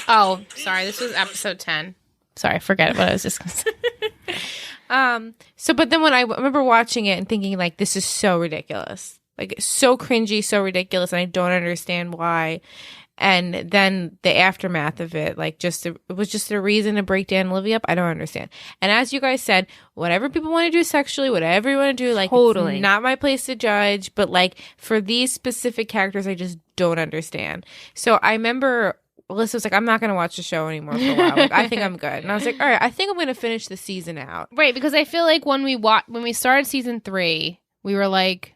Oh, sorry. This was episode 10. Sorry, forget what I was just going to say. But then when I remember watching it and thinking like, this is so ridiculous, like so cringy, so ridiculous, and I don't understand why. And then the aftermath of it, like it was just a reason to break Dan and Olivia up. I don't understand. And as you guys said, whatever people want to do sexually, whatever you want to do, like totally. It's not my place to judge. But like for these specific characters, I just don't understand. So I remember Alyssa was like, I'm not going to watch the show anymore for a while. Like, I think I'm good. And I was like, all right, I think I'm going to finish the season out. Right, because I feel like when we started season 3, we were like,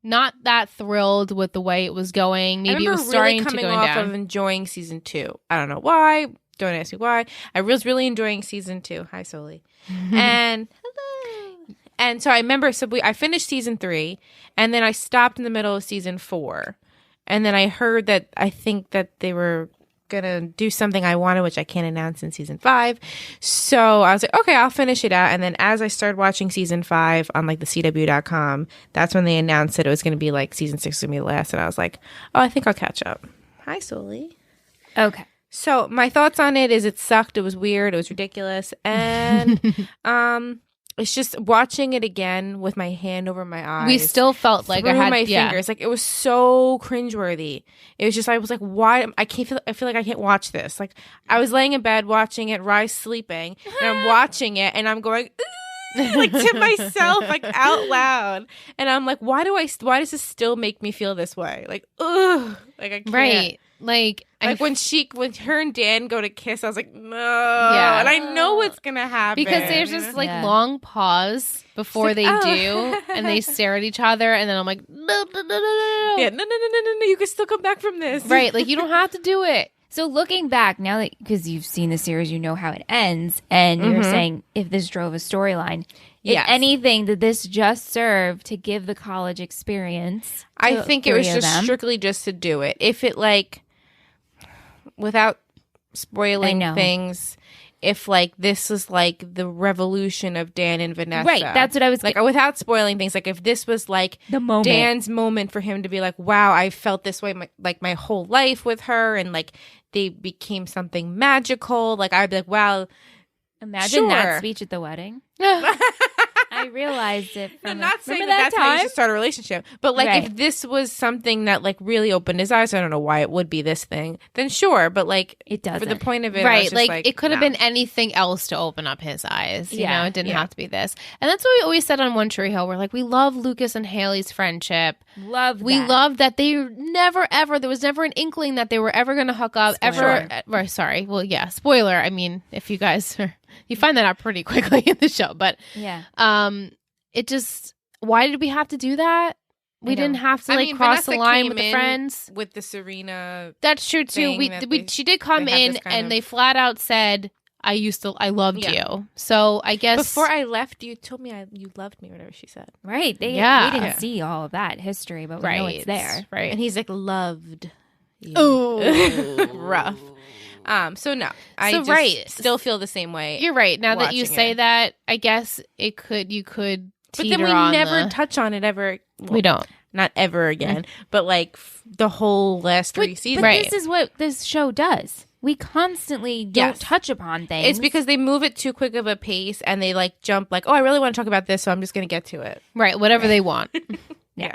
not that thrilled with the way it was going. Maybe it was starting really to go off down. Of enjoying season 2. I don't know why. Don't ask me why. I was really enjoying season 2. Hi, Soli. And hello. And so I remember. I finished season 3, and then I stopped in the middle of season 4, and then I heard that I think that they were gonna do something I wanted, which I can't announce in season 5. So I was like, okay, I'll finish it out. And then as I started watching season 5 on like the CW.com, that's when they announced that it was gonna be like season 6 was gonna be the last. And I was like, oh, I think I'll catch up. Hi, Soli. Okay. So my thoughts on it is it sucked. It was weird. It was ridiculous. And it's just watching it again with my hand over my eyes. We still felt like I had my fingers. Like it was so cringeworthy. It was just I was like, why? I feel like I can't watch this. Like I was laying in bed watching it, Rye's sleeping, and I'm watching it, and I'm going like to myself, like out loud, and I'm like, why does this still make me feel this way? Like ugh, like I can't. Right. Like when her and Dan go to kiss, I was like, no. Yeah. And I know what's going to happen. Because there's this long pause before they do, and they stare at each other, and then I'm like, no. Yeah, no, you can still come back from this. Right, like you don't have to do it. So looking back, now that, because you've seen the series, you know how it ends, and you're saying if this drove a storyline, if anything, did this just serve to give the college experience? I think it was just strictly just to do it. If it without spoiling things, if like this was like the revolution of Dan and Vanessa, right? That's what I was like. Without spoiling things, like if this was like the moment, Dan's moment for him to be like, "Wow, I felt this way my whole life with her," and like they became something magical. Like I'd be like, "Wow." Imagine that speech at the wedding. I realized it. I'm not saying that's how you should start a relationship, but like if this was something that like really opened his eyes, I don't know why it would be this thing. Then sure, but like it doesn't. For the point of it, right? Like it could have been anything else to open up his eyes. You know, it didn't have to be this. And that's what we always said on One Tree Hill. We're like, we love Lucas and Haley's friendship. We love that they never ever. There was never an inkling that they were ever going to hook up. Spoiler. Ever. Sorry. Well, yeah. Spoiler. I mean, if you guys you find that out pretty quickly in the show, but it just, why did we have to do that? We didn't have to cross the line with the friends. With the Serena. That's true too. She did come in and they flat out said, I loved you. So I guess. Before I left, you told me you loved me, whatever she said. Right. We didn't see all of that history, but we know it's there. Right. And he's like, loved you. Oh. Rough. So no, I still feel the same way. You're right. Now that you say that, I guess you could. But then we never touch on it ever. Well, we don't. Not ever again. But like the whole last 3 seasons. But this is what this show does. We constantly don't touch upon things. It's because they move at too quick of a pace and they like jump like, oh, I really want to talk about this, so I'm just going to get to it. Right. Whatever they want. Yeah.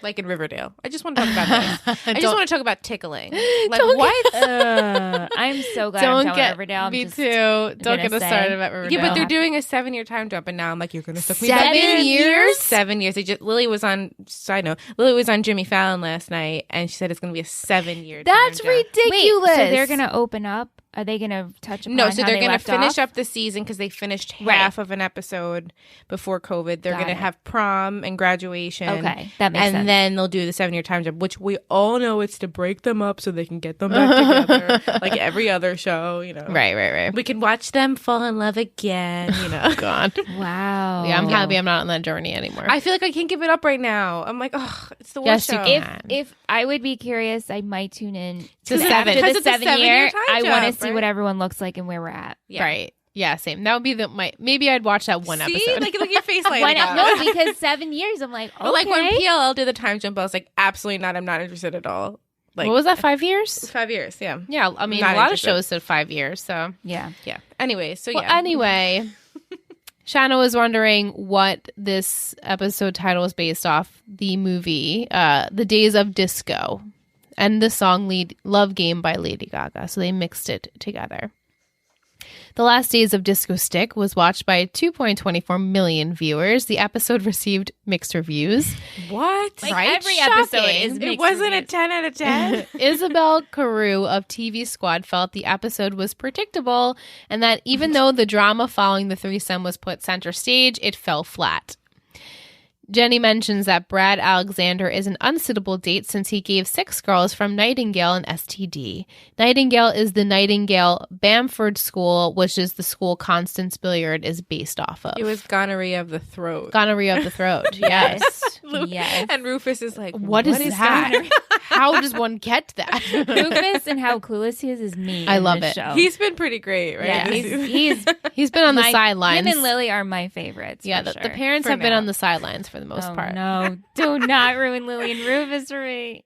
Like in Riverdale. I just want to talk about this. I just want to talk about tickling. Like, what? I'm so glad I'm talking about Riverdale. Me too. Don't get us started about Riverdale. Yeah, but they're doing a 7-year time jump, and now I'm like, you're going to suck me 7 years? 7 years. Lily was on, side note, Lily was on Jimmy Fallon last night, and she said it's going to be a 7-year time That's jump. ridiculous. Wait, so they're going to open up? Are they going to touch upon No, so how they're going to finish off? up the season because they finished half of an episode before COVID. They're going to have prom and graduation. Okay, that makes sense. And then they'll do the 7-year time jump, which we all know it's to break them up so they can get them back together, like every other show, you know. Right. We can watch them fall in love again, you know. God. Wow. Yeah, I'm happy I'm not on that journey anymore. I feel like I can't give it up right now. I'm like, oh, it's the worst show. If I would be curious, I might tune in to 7. After the 7-year, I want to see right? what everyone looks like and where we're at. Yeah. Right. Yeah, same. That would be maybe I'd watch that one episode. Like your face lighting up. No, because 7 years, I'm like, okay. But like when PLL did the time jump, I was like, absolutely not. I'm not interested at all. Like, what was that, 5 years? 5 years, yeah. Yeah, I mean, a lot of shows said 5 years, so. Yeah. Anyway, so Anyway, Shanna was wondering what this episode title is based off the movie, The Days of Disco, and the song Love Game by Lady Gaga. So they mixed it together. The Last Days of Disco Stick was watched by 2.24 million viewers. The episode received mixed reviews. What? Like Right? every Shocking. episode is mixed It wasn't reviews. a 10 out of 10. Isabel Carew of TV Squad felt the episode was predictable and that even though the drama following the threesome was put center stage, it fell flat. Jenny mentions that Brad Alexander is an unsuitable date since he gave 6 girls from Nightingale an STD. Nightingale is the Nightingale Bamford School, which is the school Constance Billiard is based off of. It was gonorrhea of the throat. Gonorrhea of the throat, yes. Yes. And Rufus is like, What is that? How does one get that? Rufus and how clueless he is me. I in love this it. Show. He's been pretty great, right? yeah, he's He's been on the my- sidelines. Him and Lily are my favorites. Yeah, for the sure. parents For have been now. on the sidelines for the most Oh, part. no, do not ruin Lily and Rufus for me.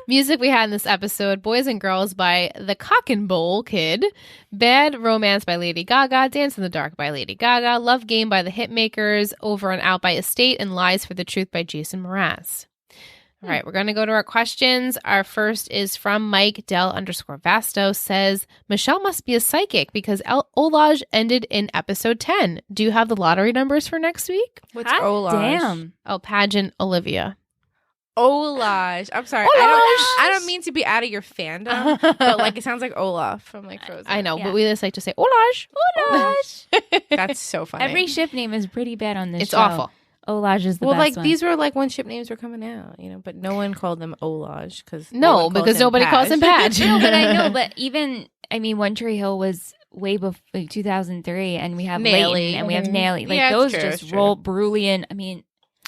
Music we had in this episode: Boys and Girls by the Cock and Bowl Kid, Bad Romance by Lady Gaga, Dance in the Dark by Lady Gaga, Love Game by the Hitmakers, Over and Out by Estate, and Lies for the Truth by Jason Mraz. All right, we're going to go to our questions. Our first is from Mike Del_Vasto says, Michelle must be a psychic because Olage ended in episode 10. Do you have the lottery numbers for next week? What's Hot Olage? damn. Oh, pageant Olivia. Olage. I'm sorry. I don't mean to be out of your fandom, but like it sounds like Olaf from like Frozen. I know, Yeah. but we just like to say Olage. Olage. That's so funny. Every ship name is pretty bad on this It's show. awful. Olage is the well, best like one. these were like when ship names were coming out, you know, but no one called them Olage because No, because nobody calls him Padge. No, but I know. But even, I mean, One Tree Hill was way before 2003, and we have Naily. Layton, and we have Naily. Like Yeah, it's those true, just it's true. roll Brilliant. I mean,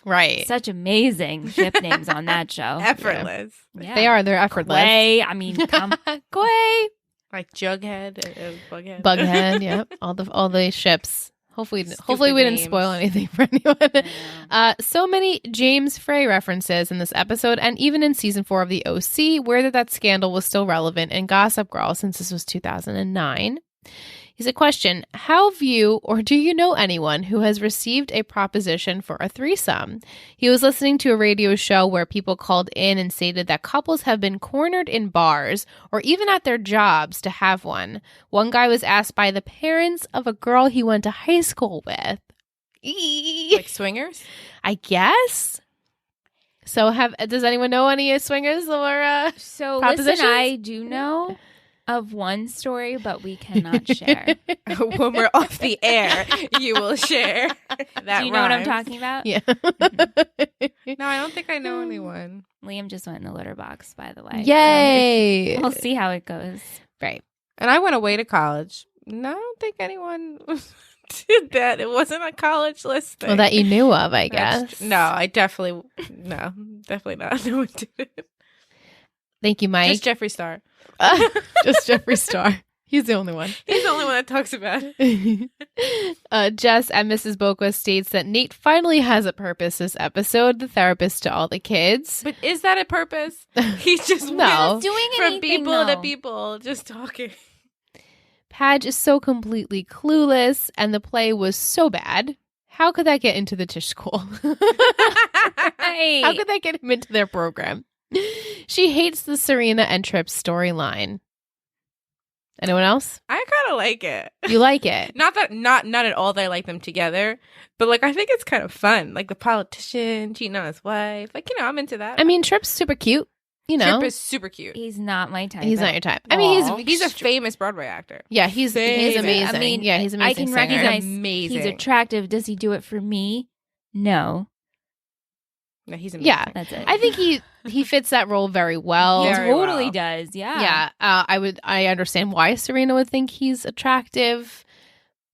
Right. such amazing ship names on that show. effortless, Yeah. They are. They're effortless. Quay, I mean, come Quay. like Jughead, Bughead, Bughead. Yep. All the ships. Hopefully we didn't names. spoil anything for anyone. So many James Frey references in this episode, and even in season 4 of the OC, where that scandal was still relevant in Gossip Girl since this was 2009. He's a question: how do you know anyone who has received a proposition for a threesome? He was listening to a radio show where people called in and stated that couples have been cornered in bars or even at their jobs to have one. One guy was asked by the parents of a girl he went to high school with. like swingers. I guess. So does anyone know any swingers or So propositions? listen, I do know of one story, but we cannot share. When we're off the air, you will share. That Do you know what I'm rhymes. talking about? Yeah. No, I don't think I know anyone. Liam just went in the litter box, by the way. Yay. We'll see how it goes. Right. And I went away to college. No, I don't think anyone did that. It wasn't a college list thing. Well, that you knew of, I That's guess. no, I definitely not. No one did it. Thank you, Mike. Just Jeffree Star. Just Jeffree Star. He's the only one. He's the only one that talks about it. Jess at Mrs. Boqua states that Nate finally has a purpose this episode, the therapist to all the kids. But is that a purpose? He's just No. went Doing from anything, people to though. people, just talking. Padge is so completely clueless, and the play was so bad. How could that get into the Tisch school? Hey. How could that get him into their program? She hates the Serena and Tripp storyline. Anyone else? I kind of like it. You like it? Not at all that I like them together, but like I think it's kind of fun. Like the politician cheating on his wife. Like, you know, I'm into that. I mean, Tripp's super cute. You know, Tripp is super cute. He's not my type. he's not your type. I mean, Aw. He's a famous Broadway actor. yeah, he's Famous. amazing. I mean, yeah, he's amazing. I can singer. recognize Amazing. he's attractive. Does he do it for me? No. No, he's amazing. Yeah, That's it. I think he fits that role very well. he Very totally well. does. Yeah. Yeah, I understand why Serena would think he's attractive,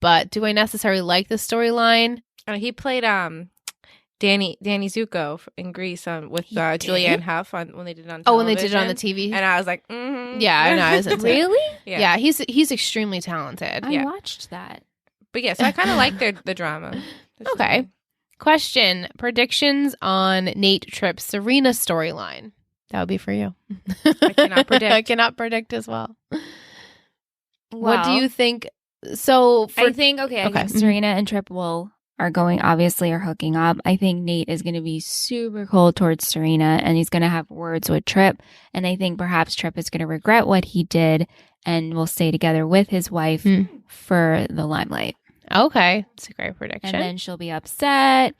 but do I necessarily like the storyline? He played Danny Zuko in Grease with He did? Julianne Hough when they did it on television. Oh, when they did it on the TV. And I was like, mm-hmm. Yeah, I know. I was into it. Really? Yeah, he's extremely talented. I Yeah. watched that. But yeah, so I kind of like the drama. Okay. Question: predictions on Nate Tripp Serena storyline. That would be for you. I cannot predict. I cannot predict as well. What do Well- you think So I think Serena and Trip are hooking up. I think Nate is going to be super cold towards Serena, and he's going to have words with Trip. And I think perhaps Trip is going to regret what he did and will stay together with his wife for the limelight. Okay. It's a great prediction. And then she'll be upset.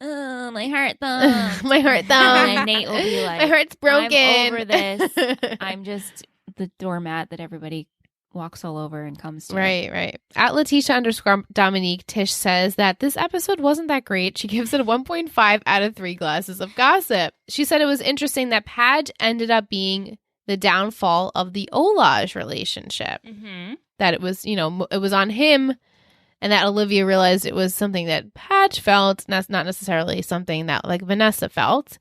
Oh, my heart thumb. My heart thumb. And Nate will be like, my heart's broken. I'm over this. I'm just the doormat that everybody walks all over and comes to. Right. At Letitia_Dominique, Tish says that this episode wasn't that great. She gives it a 1.5 out of 3 glasses of gossip. She said it was interesting that Padge ended up being the downfall of the Olaj relationship. Mm-hmm. That it was, it was on him, and that Olivia realized it was something that Padge felt, and that's not necessarily something that like Vanessa felt.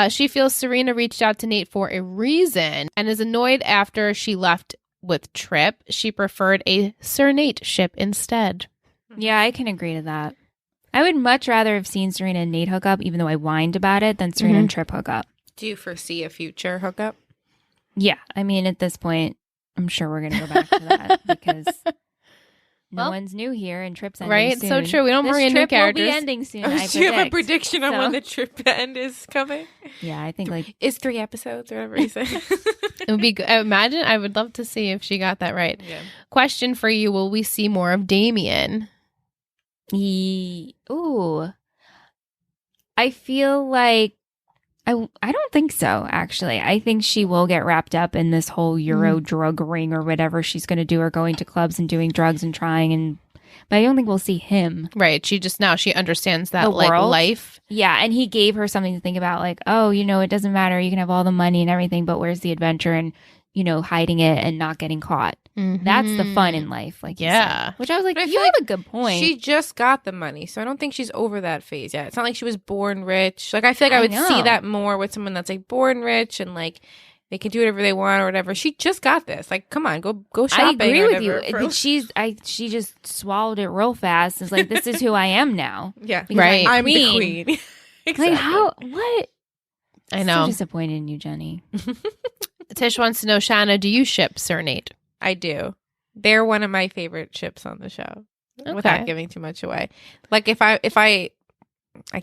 She feels Serena reached out to Nate for a reason and is annoyed after she left with Trip. She preferred a Sir Nate ship instead. Yeah, I can agree to that. I would much rather have seen Serena and Nate hook up, even though I whined about it, than Serena and Trip hook up. Do you foresee a future hookup? Yeah. I mean, at this point, I'm sure we're going to go back to that because no one's new here and Trip's ending soon. So true. We don't bring in new characters. Will be ending soon. Do you have a prediction on when the Trip end is coming? Yeah, I think is 3 episodes or whatever you say. It would be good. Imagine. I would love to see if she got that right. Yeah. Question for you: will we see more of Damien? Ooh. I feel like I don't think so, actually. I think she will get wrapped up in this whole Euro drug ring or whatever she's going to do, or going to clubs and doing drugs and trying. But I don't think we'll see him. Right. She understands that like world. life. Yeah. And he gave her something to think about, like, oh, it doesn't matter. You can have all the money and everything, but where's the adventure and, hiding it and not getting caught? Mm-hmm. That's the fun in life. Like, yeah. Which I was like, you have a good point. She just got the money, so I don't think she's over that phase yet. It's not like she was born rich. Like, I feel like I would see that more with someone that's like born rich and like they can do whatever they want or whatever. She just got this. Like, come on, go shopping. I agree with you. But she just swallowed it real fast. It's like, this is who I am now. Yeah, right. I'm the queen. Exactly. Like, how? What? I know. So disappointed in you, Jenny. Tish wants to know, Shanna, do you ship Sir Nate? I do. They're one of my favorite ships on the show. Okay. Without giving too much away. Like if I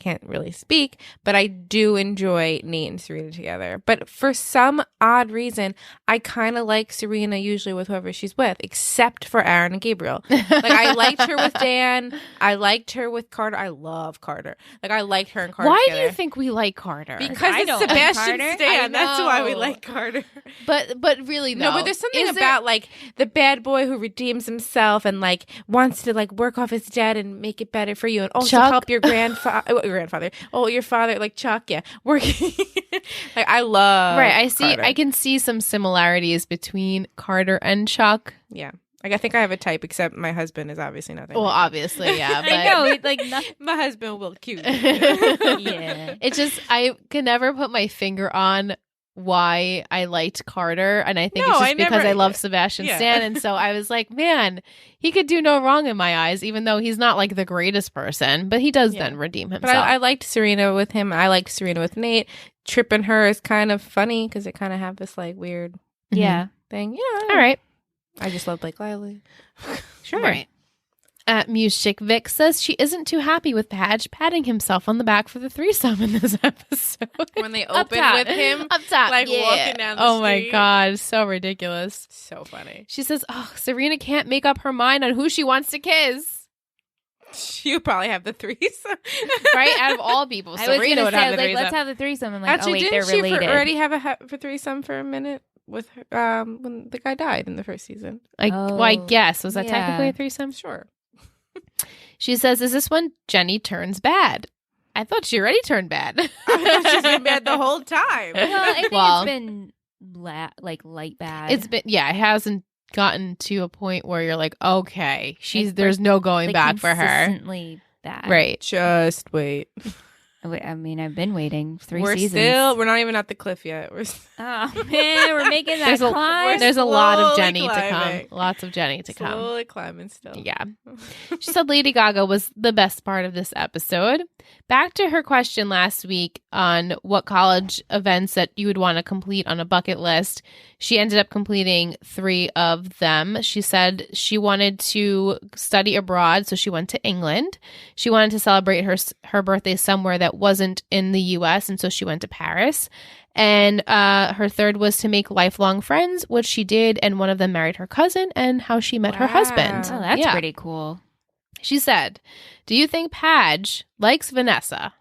can't really speak, but I do enjoy Nate and Serena together. But for some odd reason, I kind of like Serena usually with whoever she's with, except for Aaron and Gabriel. Like, I liked her with Dan. I liked her with Carter. I love Carter. Like, I liked her and Carter Why together. do you think we like Carter? Because it's Sebastian Stan. That's why we like Carter. But really, though. No, but there's something about, like, the bad boy who redeems himself and, like, wants to, like, work off his debt and make it better for you and also help your grandfather. Oh, your father, like Chuck, yeah, working. Like, I love. Right, I see. Carter. I can see some similarities between Carter and Chuck. Yeah, like I think I have a type, except my husband is obviously nothing. Well, like obviously, yeah. But I know, like my husband will cute. Yeah, it's just I can never put my finger on why I liked Carter, and I think it's just because I love Sebastian Stan, and so I was like, man, he could do no wrong in my eyes, even though he's not like the greatest person, but he does then redeem himself. But I liked Serena with him. I liked Serena with Nate. Trip and her is kind of funny because they kind of have this like weird thing. Yeah, all right. I just love Blake Lively. Sure. Right. Music Vic says she isn't too happy with Padge patting himself on the back for the threesome in this episode. When they open with him up top, like walking down the street. Oh my God, so ridiculous. So funny. She says, oh, Serena can't make up her mind on who she wants to kiss. You probably have the threesome. Right? Out of all people, Serena would have the threesome. Let's have the threesome. I'm like, actually, they're related. She already have a threesome for a minute with her, when the guy died in the first season. Well, I guess. Was that technically a threesome? Sure. She says, is this when Jenny turns bad? I thought she already turned bad. I thought she's been bad the whole time. Well, I think it's been light bad. It's been, it hasn't gotten to a point where you're like, okay, there's no going back for her. Consistently bad. Right. Just wait. I mean, I've been waiting 3 We're seasons. we're not even at the cliff yet. Oh man, we're making that climb. There's a lot of slowly Jenny climbing. to come. Lots of Jenny to come. Slowly climbing still. Yeah. She said Lady Gaga was the best part of this episode. Back to her question last week on what college events that you would want to complete on a bucket list. She ended up completing 3 of them. She said she wanted to study abroad, so she went to England. She wanted to celebrate her birthday somewhere that wasn't in the U.S., and so she went to Paris. And her third was to make lifelong friends, which she did, and one of them married her cousin, and how she met her husband. Oh, that's pretty cool. She said, do you think Padge likes Vanessa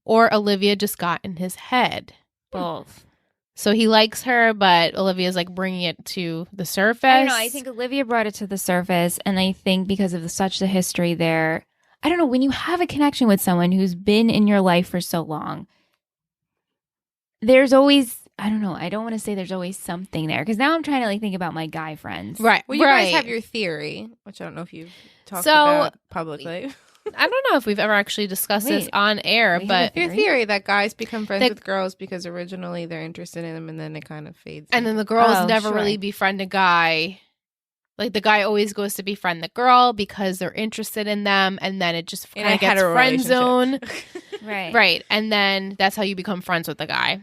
or Olivia just got in his head? Both. So he likes her, but Olivia's like bringing it to the surface. I don't know. I think Olivia brought it to the surface, and I think because of such the history there, I don't know, when you have a connection with someone who's been in your life for so long, there's always, I don't know, I don't want to say there's always something there, because now I'm trying to like think about my guy friends. Right. Well, you guys have your theory, which I don't know if you've talked about publicly. I don't know if we've ever actually discussed this on air, but your theory that guys become friends with girls because originally they're interested in them and then it kind of fades. And then the girls never really befriend a guy. Like the guy always goes to befriend the girl because they're interested in them, and then it just kind of gets friend zone. Right. And then that's how you become friends with the guy.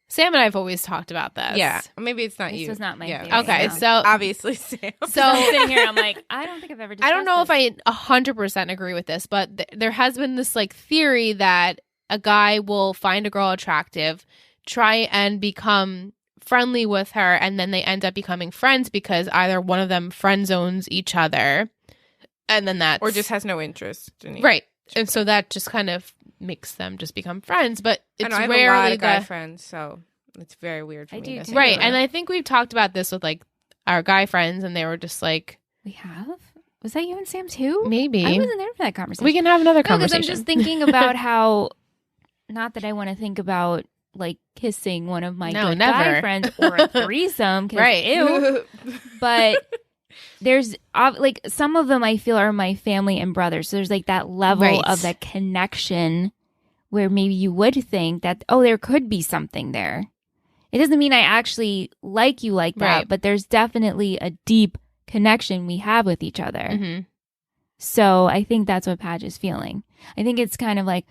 Sam and I have always talked about this. Yeah. Maybe it's not you. This was not my theory. Okay, no. so obviously Sam. So I'm sitting here, I'm like, I don't think I've ever discussed I don't know this. if I 100% agree with this, but there has been this like theory that a guy will find a girl attractive, try and become friendly with her, and then they end up becoming friends because either one of them friend zones each other, and then that's... Or just has no interest in you. Right. And so that just kind of makes them just become friends, but it's I have rarely a lot of guy friends, so it's very weird for me. Right, and I think we've talked about this with like our guy friends, and they were just like, we have? Was that you and Sam too? Maybe. I wasn't there for that conversation. We can have another No, because conversation. I'm just thinking about how, not that I want to think about like kissing one of my good guy friends or a threesome, right? Ew. But there's like some of them I feel are my family and brothers. So there's like that level of that connection where maybe you would think that, oh, there could be something there. It doesn't mean I actually like you like that, but there's definitely a deep connection we have with each other. Mm-hmm. So I think that's what Padge is feeling. I think it's kind of like,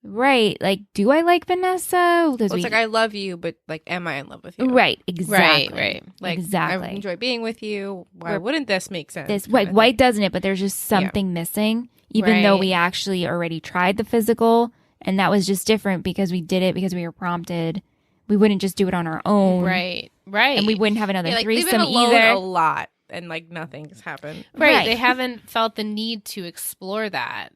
right, like, do I like Vanessa? Well, it's like, I love you, but like, am I in love with you? Right, exactly. Right. Like, exactly. I enjoy being with you. Why wouldn't this make sense? This, why doesn't it? But there's just something missing, even though we actually already tried the physical, and that was just different because we did it because we were prompted. We wouldn't just do it on our own. Right. And we wouldn't have another like, threesome they've been alone either. a lot, and like nothing's happened. Right. They haven't felt the need to explore that.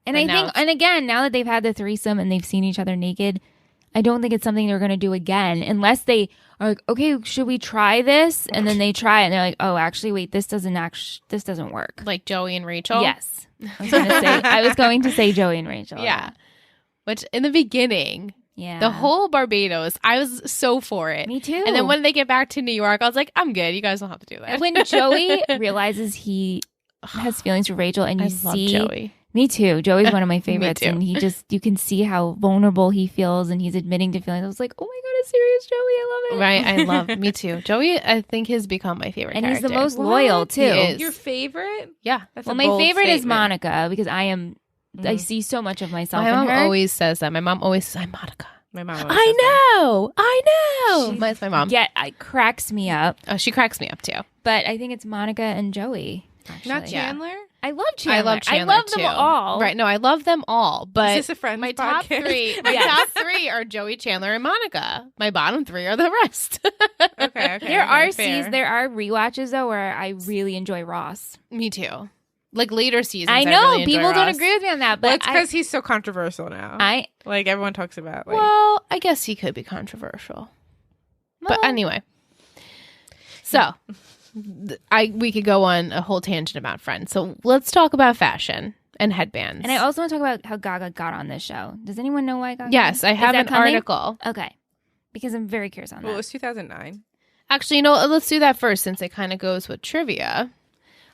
And I think, and again, now that they've had the threesome and they've seen each other naked, I don't think it's something they're going to do again unless they are like, okay, should we try this? And then they try it and they're like, oh, actually, wait, this doesn't work. Like Joey and Rachel? Yes. I was going to say Joey and Rachel. Yeah. Which in the beginning, the whole Barbados, I was so for it. Me too. And then when they get back to New York, I was like, I'm good. You guys don't have to do that. When Joey realizes he has feelings for Rachel and you see love Joey. Me too. Joey's one of my favorites. And you can see how vulnerable he feels and he's admitting to feelings. I was like, oh my God, a serious Joey. I love it. Right. I love, me too. Joey, I think, has become my favorite and character. He's the most loyal too. Your favorite? Yeah. That's well, my favorite is Monica because I see so much of myself in her. My mom always says that. My mom always says, I'm Monica. My mom always I know. That's my mom. Yeah, it cracks me up. Oh, she cracks me up too. But I think it's Monica and Joey. Actually. Not Chandler? I love Chandler. I love Chandler I love too. them all. Right. No, I love them all. But is this a friend's my top podcast? three, top 3 are Joey, Chandler, and Monica. My bottom 3 are the rest. Okay. There are rewatches though where I really enjoy Ross. Me too. Like later seasons. I know really people don't Ross. agree with me on that, but well, it's because he's so controversial now. Like everyone talks about. Like, well, I guess he could be controversial. But anyway, so we could go on a whole tangent about Friends. So let's talk about fashion and headbands. And I also want to talk about how Gaga got on this show. Does anyone know why Gaga? Yes, I have an article. Okay, because I'm very curious on that. Well, it was 2009. Actually, let's do that first since it kind of goes with trivia.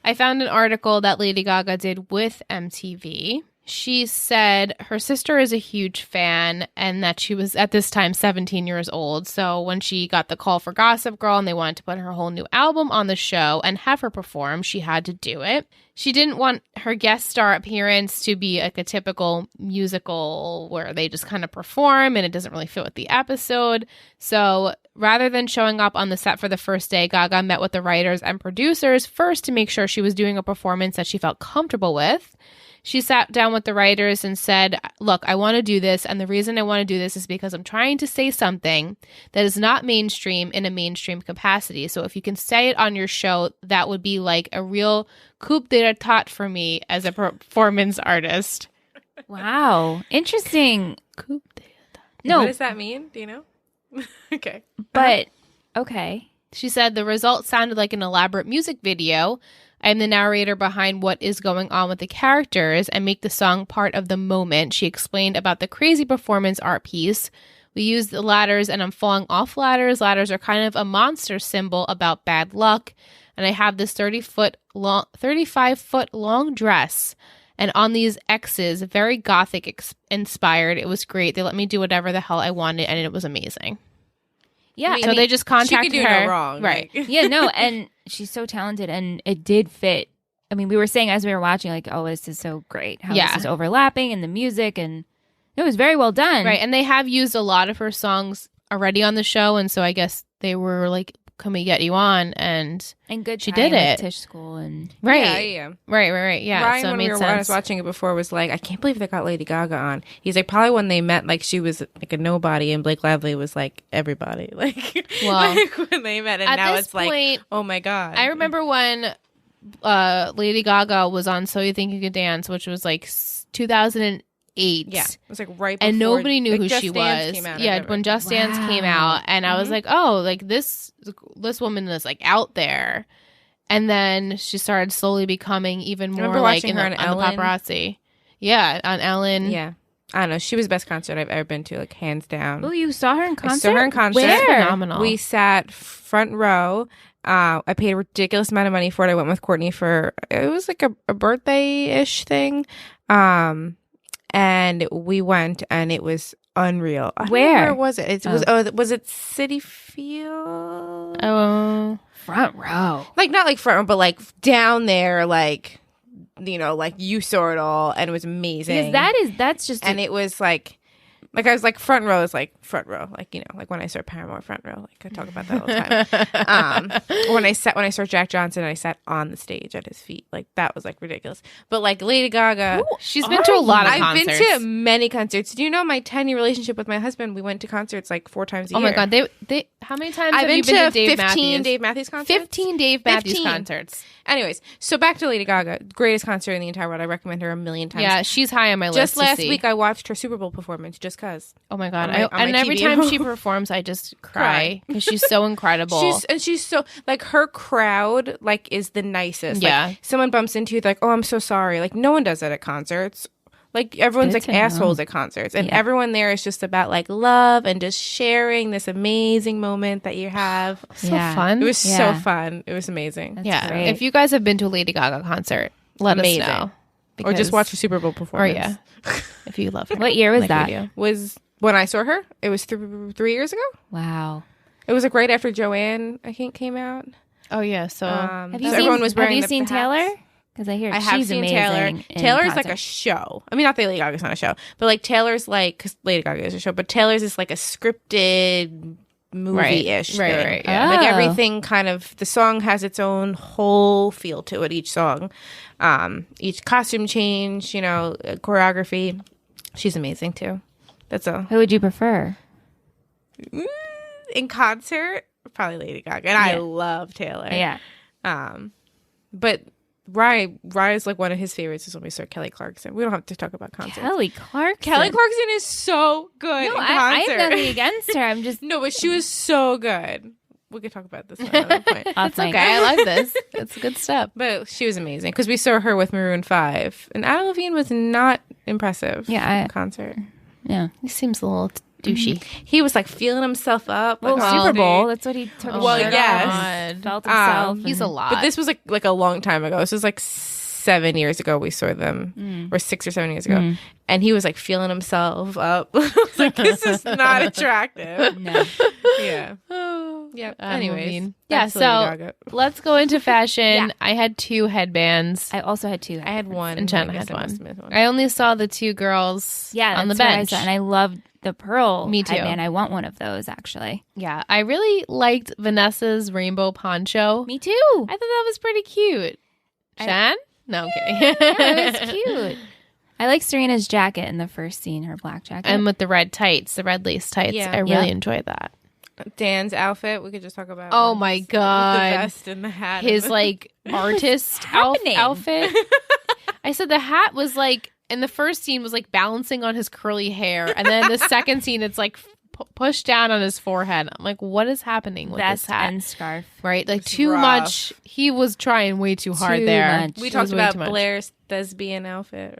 I found an article that Lady Gaga did with MTV. She said her sister is a huge fan and that she was at this time 17 years old. So when she got the call for Gossip Girl and they wanted to put her whole new album on the show and have her perform, she had to do it. She didn't want her guest star appearance to be like a typical musical where they just kind of perform and it doesn't really fit with the episode. So rather than showing up on the set for the first day, Gaga met with the writers and producers first to make sure she was doing a performance that she felt comfortable with. She sat down with the writers and said, look, I want to do this. And the reason I want to do this is because I'm trying to say something that is not mainstream in a mainstream capacity. So if you can say it on your show, that would be like a real coup d'etat for me as a performance artist. Wow. Interesting. Coup d'etat. No. What does that mean? Do you know? Okay. But, okay. She said the result sounded like an elaborate music video. I'm the narrator behind what is going on with the characters and make the song part of the moment. She explained about the crazy performance art piece. We use the ladders and I'm falling off ladders. Ladders are kind of a monster symbol about bad luck. And I have this 35-foot long dress. And on these X's, very gothic inspired. It was great. They let me do whatever the hell I wanted and it was amazing. Yeah. So they just contacted she could do her. No wrong. Right. Like. Yeah, no, and she's so talented and it did fit. I mean, we were saying as we were watching, like, oh, this is so great. How this is overlapping and the music, and it was very well done. Right. And they have used a lot of her songs already on the show. And so I guess they were like, can we get you on? And good she tie-in did it. with Tish School and right. Yeah. Right. Yeah. Ryan, so it when made when I sense. was watching it before, was like, I can't believe they got Lady Gaga on. He's like, probably when they met, like she was like a nobody, and Blake Lively was like everybody. Like, Well, like when they met, and at now this it's like, point, oh my god. I remember when Lady Gaga was on So You Think You Could Dance, which was like 2008. Yeah, it was like right before, and nobody knew like, who Just she Dance was. came out, Yeah, when Just Dance came out, and I was like, oh, like this woman is like out there. And then she started slowly becoming even more remember like watching her on the Ellen? paparazzi. Yeah, on Ellen. Yeah, I don't know. She was the best concert I've ever been to, like hands down. Oh, you saw her in concert? I saw her in concert. Where? Phenomenal. We sat front row. I paid a ridiculous amount of money for it. I went with Courtney for, it was like a birthday-ish thing. And we went and it was unreal. I don't know where was it? Was it Citi Field? Oh, Front row. Like not like front row, but like down there, like, you know, like you saw it all and it was amazing. Because that's just and it was like I was like front row is like front row, like, you know, like when I saw Paramore front row, like I talk about that all the time. When I saw Jack Johnson, I sat on the stage at his feet, like that was like ridiculous. But like Lady Gaga, she's been to a lot of concerts. I've been to many concerts. Do you know my 10-year relationship with my husband? We went to concerts like 4 times a year. Oh my god, they how many times I've have you been to Dave 15 Matthews? Dave Matthews concerts. 15 Dave Matthews 15. concerts. Anyways, so back to Lady Gaga, greatest concert in the entire world. I recommend her a million times. Yeah, she's high on my list. Just last to see. week, I watched her Super Bowl performance just cause. Oh my god! on my And every TV. time she performs, I just cry because she's so incredible. She's so like her crowd like is the nicest. Yeah. Like, someone bumps into you, like, oh, I'm so sorry. Like no one does that at concerts. Like everyone's Good like to know. assholes at concerts, and everyone there is just about like love and just sharing this amazing moment that you have. so Yeah. fun. It was so fun. It was amazing. yeah. great. If you guys have been to a Lady Gaga concert, let Amazing. us know. Or just because- watch her Super Bowl Or performance. yeah, if you love her. What year was like that? we do. Was when I saw her. It was 3 years ago. Wow. It was like right after Joanne, I think, came out. Oh yeah. So Have so you everyone seen, was wearing have you the seen hats. Taylor? Because I hear I have she's seen amazing. Taylor. in Taylor's like concert. a show. I mean, not that Lady Gaga's not a show, but like Taylor's like, because Lady Gaga is a show, but Taylor's is like a scripted movie-ish Right, thing. right, yeah. Oh. Like everything kind of, the song has its own whole feel to it, each song. Each costume change, you know, choreography. She's amazing too. That's all. Who would you prefer? In concert, probably Lady Gaga. And I love Taylor. Yeah. But Rye's like one of his favorites is when we saw Kelly Clarkson. We don't have to talk about concerts. Kelly Clarkson. Kelly Clarkson is so good No, in I have concert. nothing against her. I'm just No, but she was so good. We could talk about this at another point. off mic. okay, I like this. It's a good step. But she was amazing because we saw her with Maroon 5. And Adam Levine was not impressive in concert. Yeah. He seems a little douchey. He was like feeling himself up. Well, like, on Super Bowl. stage. That's what he took his Well, shirt yes. off, felt himself. He's a lot. But this was like a long time ago. This was like 7 years ago we saw them, or 6 or 7 years ago, and he was like feeling himself up. I was like, this is not attractive. No. Yeah. Yeah. Anyways, yeah. So let's go into fashion. Yeah. I had 2 headbands. I also had 2. I had one, and Jenna I guess had I must have missed one. I only saw the 2 girls on the that's what I bench. saw, and I loved the pearl Me too. headband. I want one of those, actually. Yeah, I really liked Vanessa's rainbow poncho. Me too. I thought that was pretty cute. Shan? No, I'm kidding. Yeah, it was cute. I like Serena's jacket in the first scene, her black jacket. And with the red tights, the red lace tights. Yeah. I really enjoyed that. Dan's outfit, we could just talk about. Oh my God. The vest and the hat. His like artist outfit. I said the hat was like, in the first scene was like balancing on his curly hair. And then the second scene, it's like pushed down on his forehead. I'm like, what is happening with vest this hat? and scarf. Right? Like It's too rough. much. He was trying way too hard Too there. much. We It talked was way too about much. Blair's thespian outfit.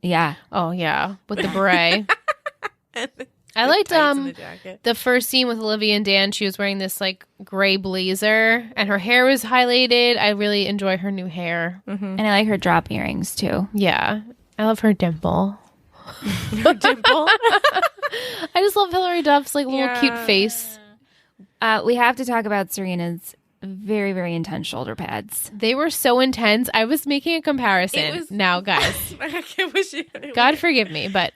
Yeah. Oh yeah, with the beret. I The liked tights and the jacket. the first scene with Olivia and Dan. She was wearing this like gray blazer and her hair was highlighted. I really enjoy her new hair. And I like her drop earrings, too. Yeah, I love her dimple. Dimple. I just love Hilary Duff's like little Yeah. cute face. We have to talk about Serena's very, very intense shoulder pads. They were so intense. I was making a comparison. It was- Now, guys, I can't wish you. God forgive me, but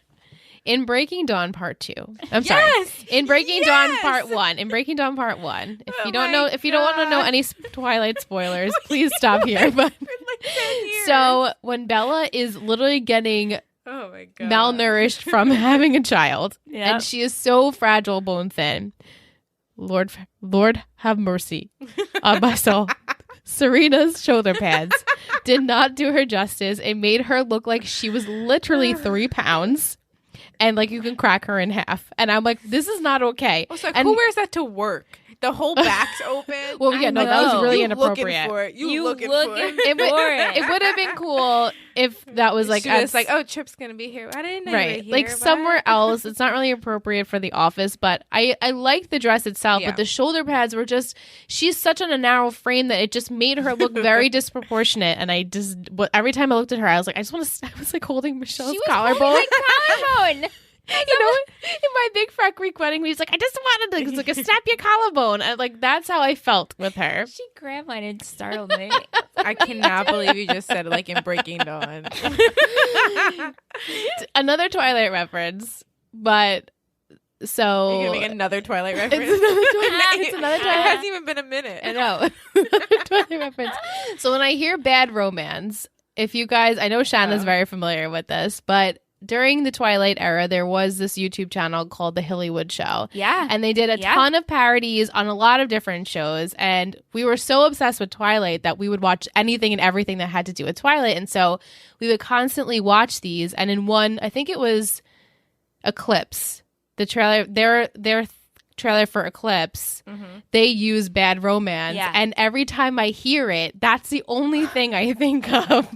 in Breaking Dawn Part 2, I'm sorry, Yes! in Breaking Dawn Part 1, if you don't want to know any Twilight spoilers, please stop here. But so when Bella is literally getting Oh my God. malnourished from having a child, Yep. and she is so fragile, bone thin. Lord have mercy on my soul. Serena's shoulder pads did not do her justice. It made her look like she was literally 3 pounds, and like you can crack her in half. And I'm like, this is not okay. Also, and who wears that to work? The whole back's open. well, yeah, no, that was really You inappropriate. Looking for it. You looking looking for it. It would have been cool if that was like She was like, oh, Chip's gonna be here. I didn't know you were right, here, like but- somewhere else. It's not really appropriate for the office, but I liked the dress itself. Yeah. But the shoulder pads were just, she's such on a narrow frame that it just made her look very disproportionate. And I just, every time I looked at her, I was like, I was like holding Michelle's collarbone. Collarbone. You know, in my big fat Greek wedding, he's like, I just wanted to like snap your collarbone. And like that's how I felt with her. She grabbed mine and startled me. I cannot believe you just said it like in Breaking Dawn. Another Twilight reference, but so You're gonna make another Twilight reference. It's another It Twilight. hasn't even been a minute. I know. Twilight reference. So when I hear bad romance, if you guys, I know Shanna's very familiar with this, but during the Twilight era, there was this YouTube channel called The Hillywood Show. Yeah. And they did a ton of parodies on a lot of different shows. And we were so obsessed with Twilight that we would watch anything and everything that had to do with Twilight. And so we would constantly watch these. And in one, I think it was Eclipse, the trailer, their trailer for Eclipse, they use bad romance. Yeah. And every time I hear it, that's the only thing I think of.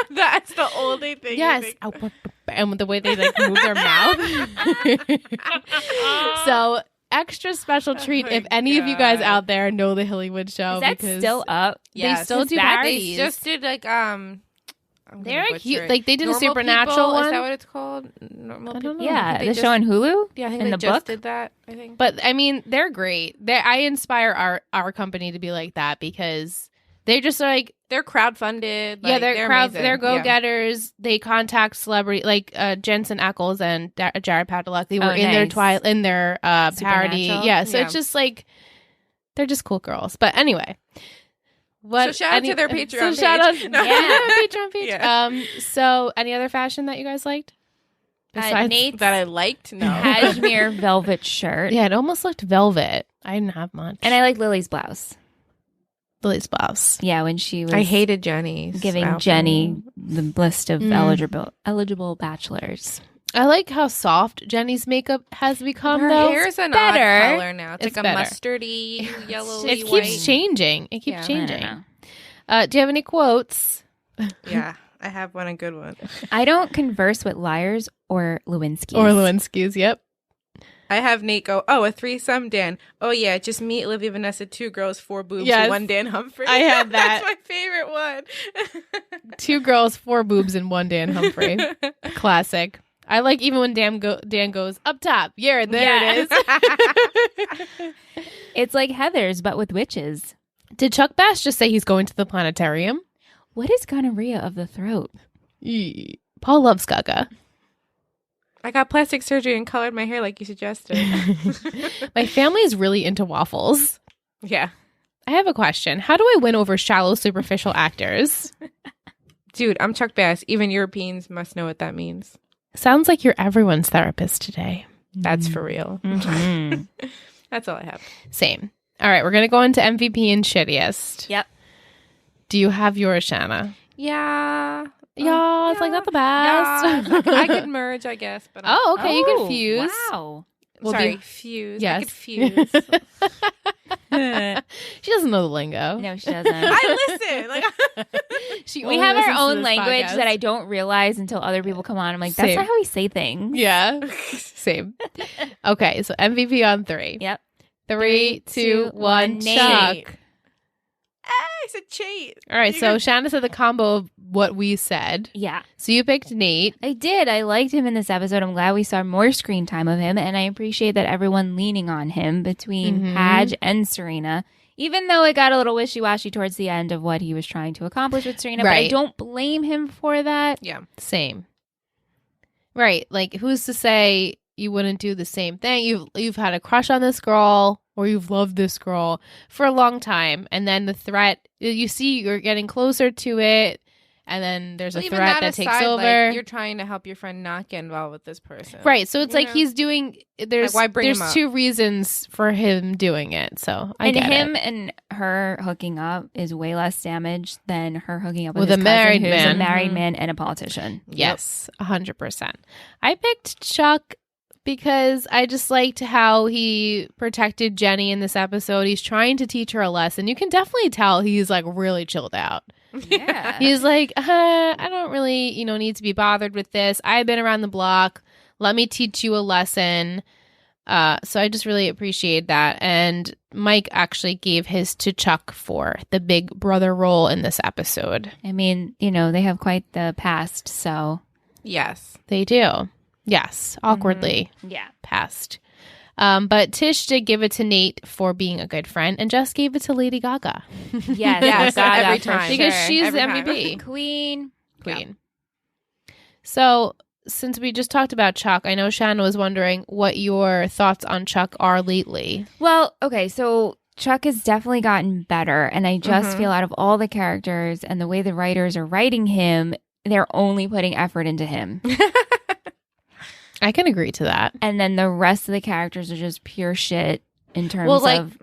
That's the only thing. Yes. And with the way they like move their mouth. So extra special treat if any of you guys out there know the Hillywood Show. Is that because still up? they still do that parodies. They just did like They're cute. Like they did Normal a supernatural People? one. Is that what it's called? Normal I don't people. know. Yeah, They the just- show on Hulu. Yeah, I think in they the just book. did that. I think. But I mean, they're great. I inspire our company to be like that because they're just like They're crowdfunded. yeah, they're amazing. they're go Yeah. getters. They contact celebrity like Jensen Ackles and Jared Padalecki. They were Oh, in their nice. in their parody. Supernatural? Yeah, so Yeah. it's just like they're just cool girls. But anyway. What, So shout out to their Patreon so page. shout out, No. yeah, Patreon page. Yeah. So any other fashion that you guys liked? Besides, Nate's that I liked. No. cashmere velvet shirt. yeah, it almost looked velvet. I didn't have much. And I like Lily's blouse. Lily's blouse. Yeah, when she was I hated Jenny's giving outfit. Jenny the list of eligible bachelors. I like how soft Jenny's makeup has become. Her though. hair's an better. odd color now. It's, It's like a better. mustardy, yellowy, It white. keeps changing. It keeps Yeah, I changing. I don't Do you have any quotes? Yeah, I have one, a good one. I don't converse with liars or Lewinsky's. Or Lewinsky's? Yep. I have Nate go, oh, a threesome, Dan. Oh, yeah, just me, Olivia, Vanessa, 2 girls, 4 boobs, Yes. 1 Dan Humphrey. I have that. That's my favorite one. 2 girls, 4 boobs, and 1 Dan Humphrey. Classic. I like even when Dan goes, up top. Yeah, there it is. It's like Heather's, but with witches. Did Chuck Bass just say he's going to the planetarium? What is gonorrhea of the throat? Paul loves Gaga. I got plastic surgery and colored my hair like you suggested. My family is really into waffles. Yeah. I have a question. How do I win over shallow, superficial actors? Dude, I'm Chuck Bass. Even Europeans must know what that means. Sounds like you're everyone's therapist today. That's for real. Mm-hmm. That's all I have. Same. All right, we're going to go into MVP and shittiest. Yep. Do you have yours, Shanna? Yeah. Yeah, it's like not the best. Yeah. I could merge, I guess. But Oh, okay. You could fuse. Wow. Well, sorry, do- fuse. Yes. I could fuse. She doesn't know the lingo. No, she doesn't. I listen. Like, She We only have our listens to own this language podcast. that I don't realize until other people come on. I'm like, that's Same. not how we say things. Yeah. Same. Okay, so MVP on 3. Yep. 3, 2, 1, Nate. Chuck. I said cheat. All right, so Shanna said the combo of what we said. Yeah. So you picked Nate. I did. I liked him in this episode. I'm glad we saw more screen time of him, and I appreciate that everyone leaning on him between Mhm. Padge and Serena, even though it got a little wishy-washy towards the end of what he was trying to accomplish with Serena. But I Right. don't blame him for that. Yeah. Same. Right. Like, who's to say you wouldn't do the same thing? You've had a crush on this girl or you've loved this girl for a long time. And then the threat, you see you're getting closer to it. And then there's a Well, even threat that aside, takes over. Like, you're trying to help your friend not get involved with this person. Right. So it's You like know? he's doing, there's, Like, why bring him there's up? 2 reasons for him doing it. So I And get him it. and her hooking up is way less damage than her hooking up with, With his a cousin married who's man. a married man and a politician. Yes, 100%. I picked Chuck because I just liked how he protected Jenny in this episode. He's trying to teach her a lesson. You can definitely tell he's like really chilled out. Yeah. He's like, I don't really, need to be bothered with this. I've been around the block. Let me teach you a lesson. So I just really appreciate that. And Mike actually gave his to Chuck for the big brother role in this episode. I mean, they have quite the past, so. Yes. They do. Yes, awkwardly Yeah. passed. But Tish did give it to Nate for being a good friend, and Jess gave it to Lady Gaga Yes. Yes, Gaga every for time. because sure. she's Every the time. MVP Queen. queen. So, since we just talked about Chuck, I know Shanna was wondering what your thoughts on Chuck are lately. Well, okay, so Chuck has definitely gotten better, and I just Mhm. feel out of all the characters and the way the writers are writing him, they're only putting effort into him. I can agree to that. And then the rest of the characters are just pure shit in terms Well, like, of.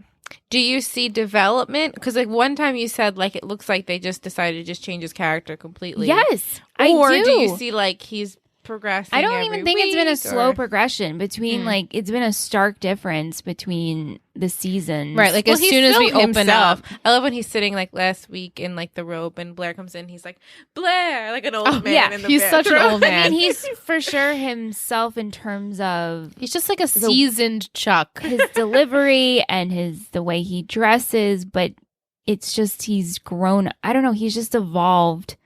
do you see development? Because like one time you said like it looks like they just decided to just change his character completely. Yes, Or I do you see like he's progressing? I don't every even think it's been a week, slow or- progression between like it's been a stark difference between the seasons. Right, like Well, as he's soon as we still open himself. up. I love when he's sitting like last week in like the robe, and Blair comes in. He's like Blair, like an old man. yeah, in the he's such an bathroom. old man. I mean, he's for sure himself in terms of He's just like a seasoned Chuck. his delivery and the way he dresses, but it's just he's grown. I don't know. He's just evolved.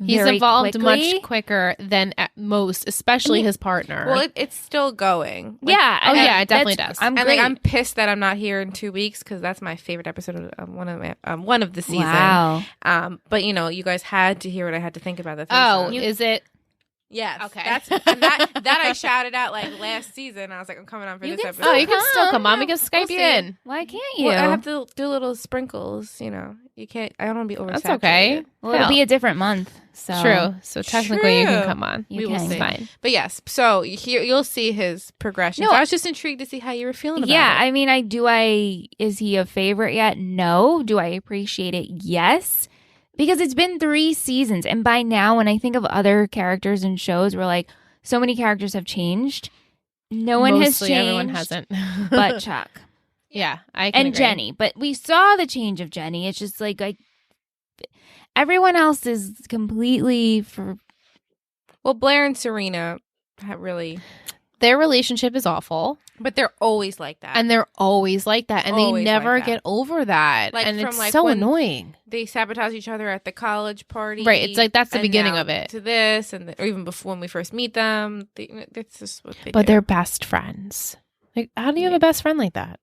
He's very evolved quickly. much quicker than at most, especially his partner. Well, it's still going. Like, Yeah. Oh, and yeah, it definitely that's- does. I'm and great. like I'm pissed that I'm not here in 2 weeks because that's my favorite episode of one of the season. Wow. But you guys had to hear what I had to think about that. oh, is it? yes. Okay. And that I shouted out like last season. I was like, I'm coming on for You this can episode. Oh, you can still Come. come on. We can Skype you see. in. Why can't you? Well, I have to do little sprinkles. You can't. I don't want to be oversaturated. That's okay. Well, it'll Hell. be a different month. So True. So technically, you can True. come on. You We will can. see. It's fine. But yes, so you'll see his progression. No. So I was just intrigued to see how you were feeling about Yeah, it. I mean, is he a favorite yet? No. Do I appreciate it? Yes. Because it's been 3 seasons. And by now, when I think of other characters and shows where like so many characters have changed, no one has Mostly changed. everyone hasn't. But Chuck. yeah, I can And agree. Jenny. But we saw the change of Jenny. It's just like everyone else is completely for. Well, Blair and Serena have really. their relationship is awful. But they're always like that. And they're always like that. And Always they never like that. get over that. Like, and from, it's like, so when annoying. They sabotage each other at the college party. Right. It's like that's the and beginning now of it. To this, or even before when we first meet them. That's just what they But do. they're best friends. Like, how do you have a best friend like that?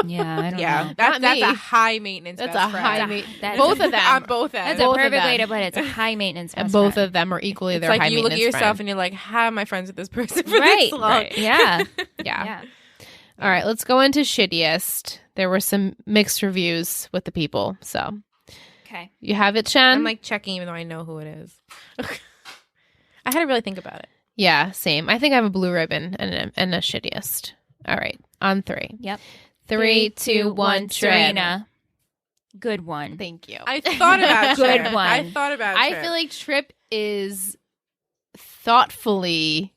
Yeah, I don't Yeah, know. that's me. a high maintenance. That's best a friend. high maintenance. That's Both of them. on both ends. That's a both of perfect way them. to put it. It's a high maintenance And best both friend. of them are equally It's their like high you look at maintenance yourself friend. and you're like, how am I friends with this person for Right, this long? right. Yeah. Yeah. All right, let's go into shittiest. There were some mixed reviews with the people. So Okay. you have it, Shan? I'm like checking even though I know who it is. I had to really think about it. Yeah, same. I think I have a blue ribbon and a shittiest. All right, on 3. Yep. 3, 2, 1, Trip. Serena. Good one. Thank you. I thought about Good Trip. one. I thought about I Trip. feel like Trip is thoughtfully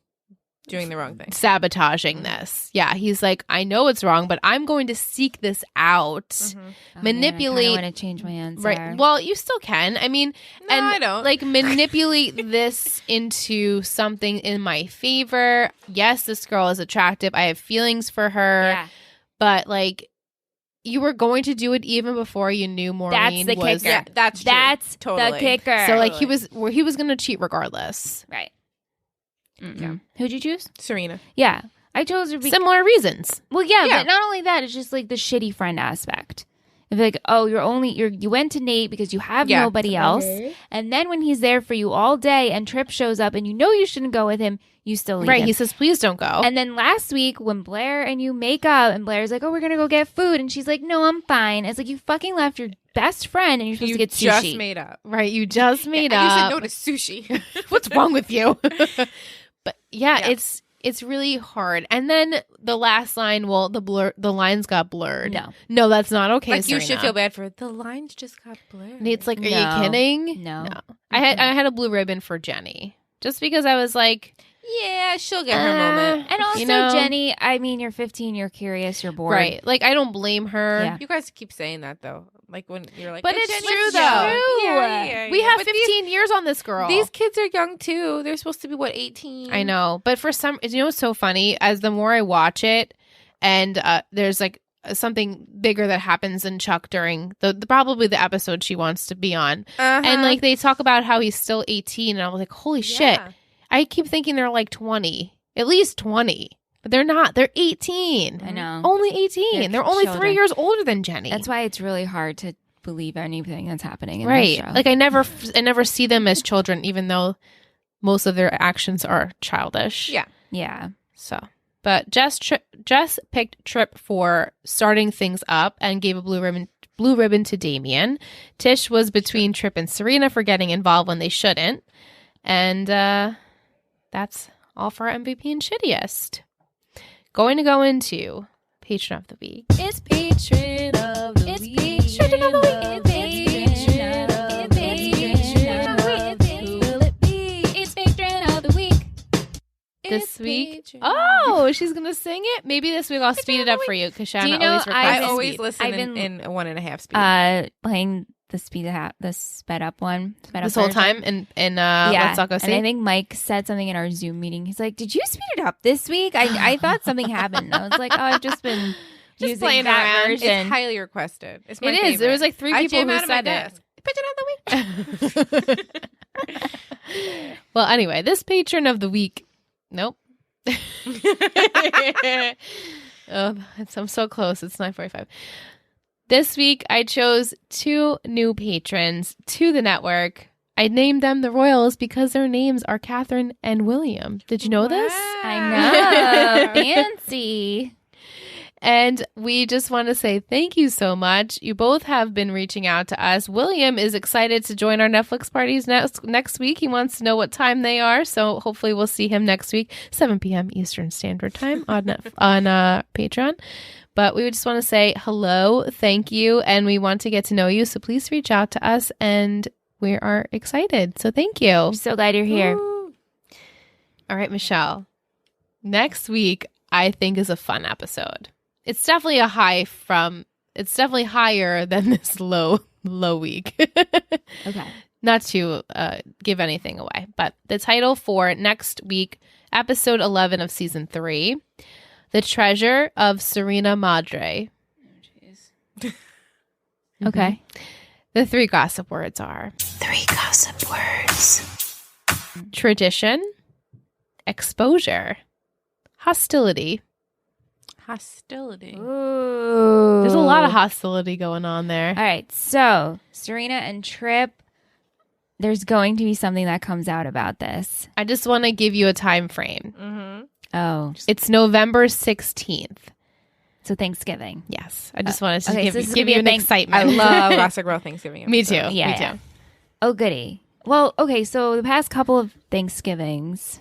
doing the wrong thing. sabotaging this. Yeah, he's like, I know it's wrong, but I'm going to seek this out. Manipulate. I want to change my answer. Right. Well, you still can. I mean, No, and I don't. like manipulate this into something in my favor. Yes, this girl is attractive. I have feelings for her, Yeah. but like you were going to do it even before you knew Maureen That's the was. kicker. Yeah, that's true. That's Totally. the kicker. So like he was going to cheat regardless. right. Yeah. Who'd you choose? Serena. Yeah. I chose her Similar reasons. Well, yeah, Yeah. but not only that, it's just like the shitty friend aspect. If like, oh, you went to Nate because you have Yeah. nobody else, and then when he's there for you all day, and Tripp shows up, and you know you shouldn't go with him, you still leave Right. him. He says, please don't go. And then last week when Blair and you make up, and Blair's like, oh, we're gonna go get food, and she's like, no, I'm fine. It's like you fucking left your best friend, and you're supposed You to get sushi. just made up. right. You just made And you said up. no to sushi. What's wrong with you? But yeah, Yeah. it's really hard. And then the last line, well, the lines got blurred. No, that's not okay. Like you Serena. should feel bad for it. The lines just got blurred. Nate's like, are No. you kidding? No. I had a blue ribbon for Jenny just because I was like, Yeah, she'll get her moment. And also, You know? Jenny, I mean, you're 15, you're curious, you're bored. right, like I don't blame her. Yeah. You guys keep saying that though. Like when you're like, But it's Jenny, true, it's though. Yeah, We have But 15 years on this girl. These kids are young too. They're supposed to be 18. I know, but for some, you know, what's so funny? As the more I watch it, and there's like something bigger that happens in Chuck during the probably the episode she wants to be on, and like they talk about how he's still 18, and I was like, holy shit! I keep thinking they're like 20, at least 20, but they're not. They're 18. I know. Only 18. They're only 3 children. years older than Jenny. That's why it's really hard to believe anything that's happening in right. this show. Like I never see them as children, even though most of their actions are childish. Yeah. yeah. So, but Jess picked Tripp for starting things up and gave a blue ribbon to Damien. Tish was between Tripp and Serena for getting involved when they shouldn't. And that's all for our MVP and shittiest. Going to go into Patron of the Week. It's Patron of the Week. It's Patron of the Week. It's Patron of the Week. Who will it be? It's Patron of the Week. This week. Oh, she's going to sing it? Maybe this week I'll speed it up for you because Shanna Do you know, always requests I I've always speed. listen I've been- in 1.5 speed. Playing the the sped up one. This whole time in Let's All Go See. And I think Mike said something in our Zoom meeting. He's like, "Did you speed it up this week?" I thought something happened. I was like, "Oh, I've just been Just using playing that around. version." It's highly requested. It's my It is. favorite. There was like 3 I people jam who out of my said it. desk. Patron of the week. Well, anyway, this patron of the week. Nope. Oh, I'm so close. It's 9:45. This week, I chose 2 new patrons to the network. I named them the Royals because their names are Catherine and William. Did you know this? I know, fancy. And we just want to say thank you so much. You both have been reaching out to us. William is excited to join our Netflix parties next week. He wants to know what time they are. So hopefully we'll see him next week, 7 p.m. Eastern Standard Time on Patreon. But we would just want to say hello, thank you, and we want to get to know you. So please reach out to us, and we are excited. So thank you. I'm so glad you're here. Woo. All right, Michelle. Next week, I think, is a fun episode. It's definitely it's definitely higher than this low week. Okay. Not to give anything away, but the title for next week episode 11 of season 3, The Treasure of Serena Madre. Okay. The 3 gossip words are 3 gossip words. tradition, exposure, hostility. Hostility. Ooh. There's a lot of hostility going on there. All right. So, Serena and Trip, there's going to be something that comes out about this. I just want to give you a time frame. Mm-hmm. Oh. It's November 16th. So, Thanksgiving. Yes. I just wanted to okay, give, so this is give gonna be you a an thank- excitement. I love Gossip Girl Thanksgiving. Me too. episode. Yeah, Me too. yeah. Oh, goody. Well, okay. So, the past couple of Thanksgivings,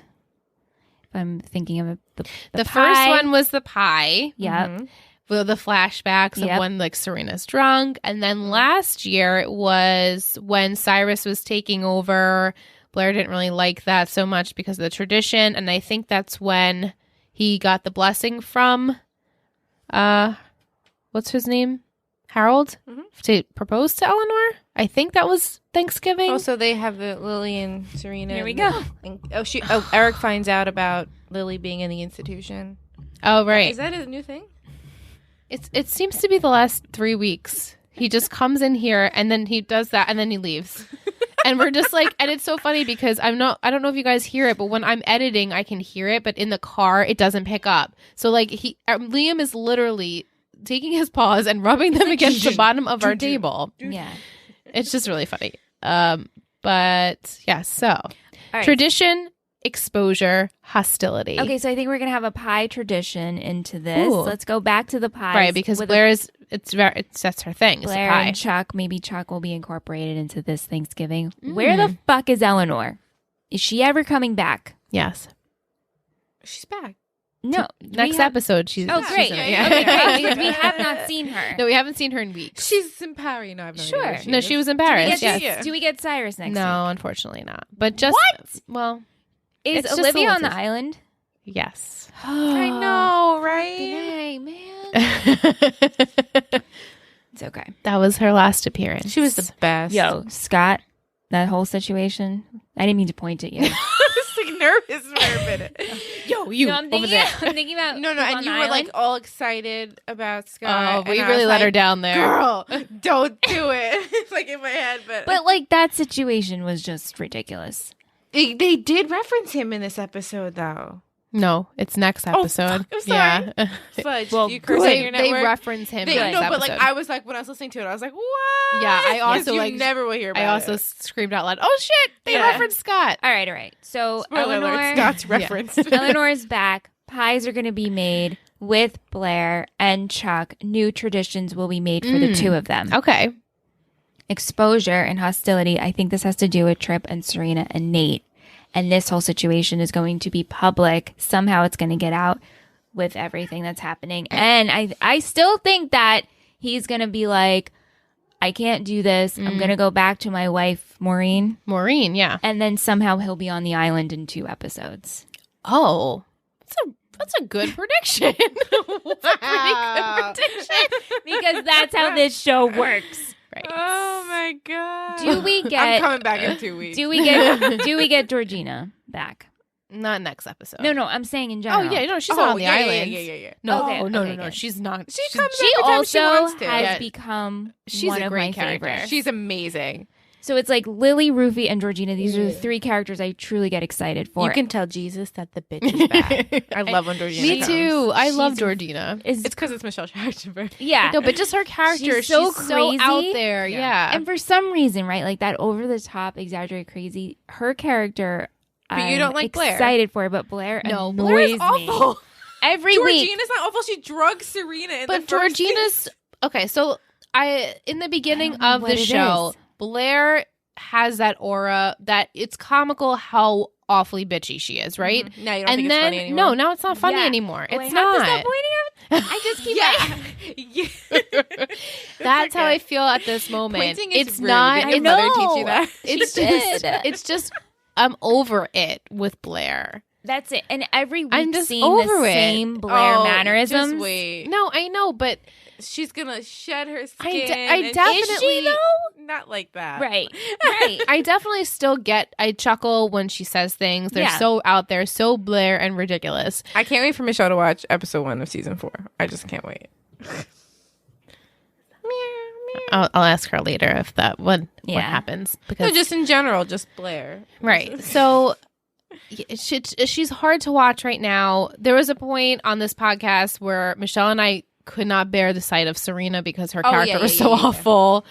if I'm thinking of the The pie. first one was the pie. Yep. Mhm. With the flashbacks Yep. of when like Serena's drunk. And then last year it was when Cyrus was taking over. Blair didn't really like that so much because of the tradition. And I think that's when he got the blessing from what's his name? Harold? To propose to Eleanor. I think that was Thanksgiving. Oh, so they have the Lily and Serena. Here we and- go. Eric finds out about Lily being in the institution. Oh, right. Is that a new thing? It seems to be the last 3 weeks. He just comes in here and then he does that and then he leaves. And we're just like, and it's so funny because I don't know if you guys hear it, but when I'm editing, I can hear it, but in the car, it doesn't pick up. So like Liam is literally taking his paws and rubbing them against the bottom of our table. Yeah. It's just really funny. But yeah, so All right. tradition, exposure, hostility. Okay, so I think we're gonna have a pie tradition into this. Ooh. Let's go back to the pies, Right, because with Blair is that's her thing. It's a Blair pie. and Chuck. Maybe Chuck will be incorporated into this Thanksgiving. Where the fuck is Eleanor? Is she ever coming back? Yes. She's back. No, Next episode, she's Oh, great! she's in it. Okay, great, because we have not seen her. No, we haven't seen her in weeks. She's in Paris. No, I've no idea Sure. where she No, is. she was in Do we Paris. get- Yes. Do we get Cyrus next No, week? unfortunately not. But just well, Is it's just Olivia a on the little- island? yes. I know, right? Hey, man. It's okay. That was her last appearance. She was the best. Yo, Scott, that whole situation. I didn't mean to point at you. I was like nervous for a minute. yo, you No, I'm thinking, I'm thinking about No, people and on you the were like island. all excited about Oh, Scott. we and I really was let her like, down there. Girl, don't do it. It's like in my head, But like that situation was just ridiculous. they did reference him in this episode, though. No, it's next episode. I'm sorry. Yeah. Fudge, Well, you curse on your they network. reference him. They, next no, but like episode. I was like when I was listening to it, I was like, what? Yeah, I 'Cause also you like never will hear about I also it. screamed out loud. Oh shit! They Yeah. referenced Scott. All right. So Spoiler alert, Eleanor, Scott's referenced. Eleanor's back. Pies are going to be made with Blair and Chuck. New traditions will be made for the two of them. Okay. Exposure and hostility. I think this has to do with Trip and Serena and Nate. And this whole situation is going to be public. Somehow it's going to get out with everything that's happening. And I still think that he's going to be like, I can't do this. I'm going to go back to my wife, Maureen. Maureen, yeah. And then somehow he'll be on the island in 2 episodes. Oh. That's a good prediction. That's a pretty good prediction. Because that's how this show works. Right. Oh my god! Do we I'm get coming back in 2 weeks. do we get Georgina back? Not next episode. No, I'm saying in Oh general. yeah, no, she's not on the yeah, island. Yeah. No, Okay, no, okay, no. good. She's not. She she's, comes She every time she also wants to. has Yeah. become She's one a of great my character. favorites. She's amazing. So it's like Lily, Rufy, and Georgina. These are the 3 characters I truly get excited for. You can tell Jesus that the bitch is back. I love when Georgina Me comes. too. I love She's- Georgina. Is It's because it's Michelle Trachtenberg. yeah. No, but just her character. She's so so out crazy. there. Yeah. Yeah. And for some reason, right, like that over the top, exaggerated, crazy, her character. But you don't like Blair. Excited for it, but Blair No, annoys Blair is me awful. every week. Georgina's not awful. She drugged Serena in But the first Georgina's okay. So in the beginning don't know of what the it show, is. Blair has that aura that it's comical how awfully bitchy she is, right? Now you don't And think then it's funny anymore? no, now it's not funny Yeah. anymore. Oh, I It's have to not. stop pointing at. I just keep Yeah. That's how okay. I feel at this moment. Pointing is It's rude. not. Did your mother teach you that? It's She just. did. It's just. I'm over it with Blair. That's it. And every week I'm just seeing over the it. same Blair mannerisms. Just wait. No, I know, but She's gonna shed her skin. I definitely. Is she though? Not like that. Right. I definitely still I chuckle when she says things. They're so out there, so Blair and ridiculous. I can't wait for Michelle to watch episode 1 of season 4. I just can't wait. I'll ask her later if what happens, because No, just in general, just Blair. right. So she's hard to watch right now. There was a point on this podcast where Michelle and I could not bear the sight of Serena because her character was so awful.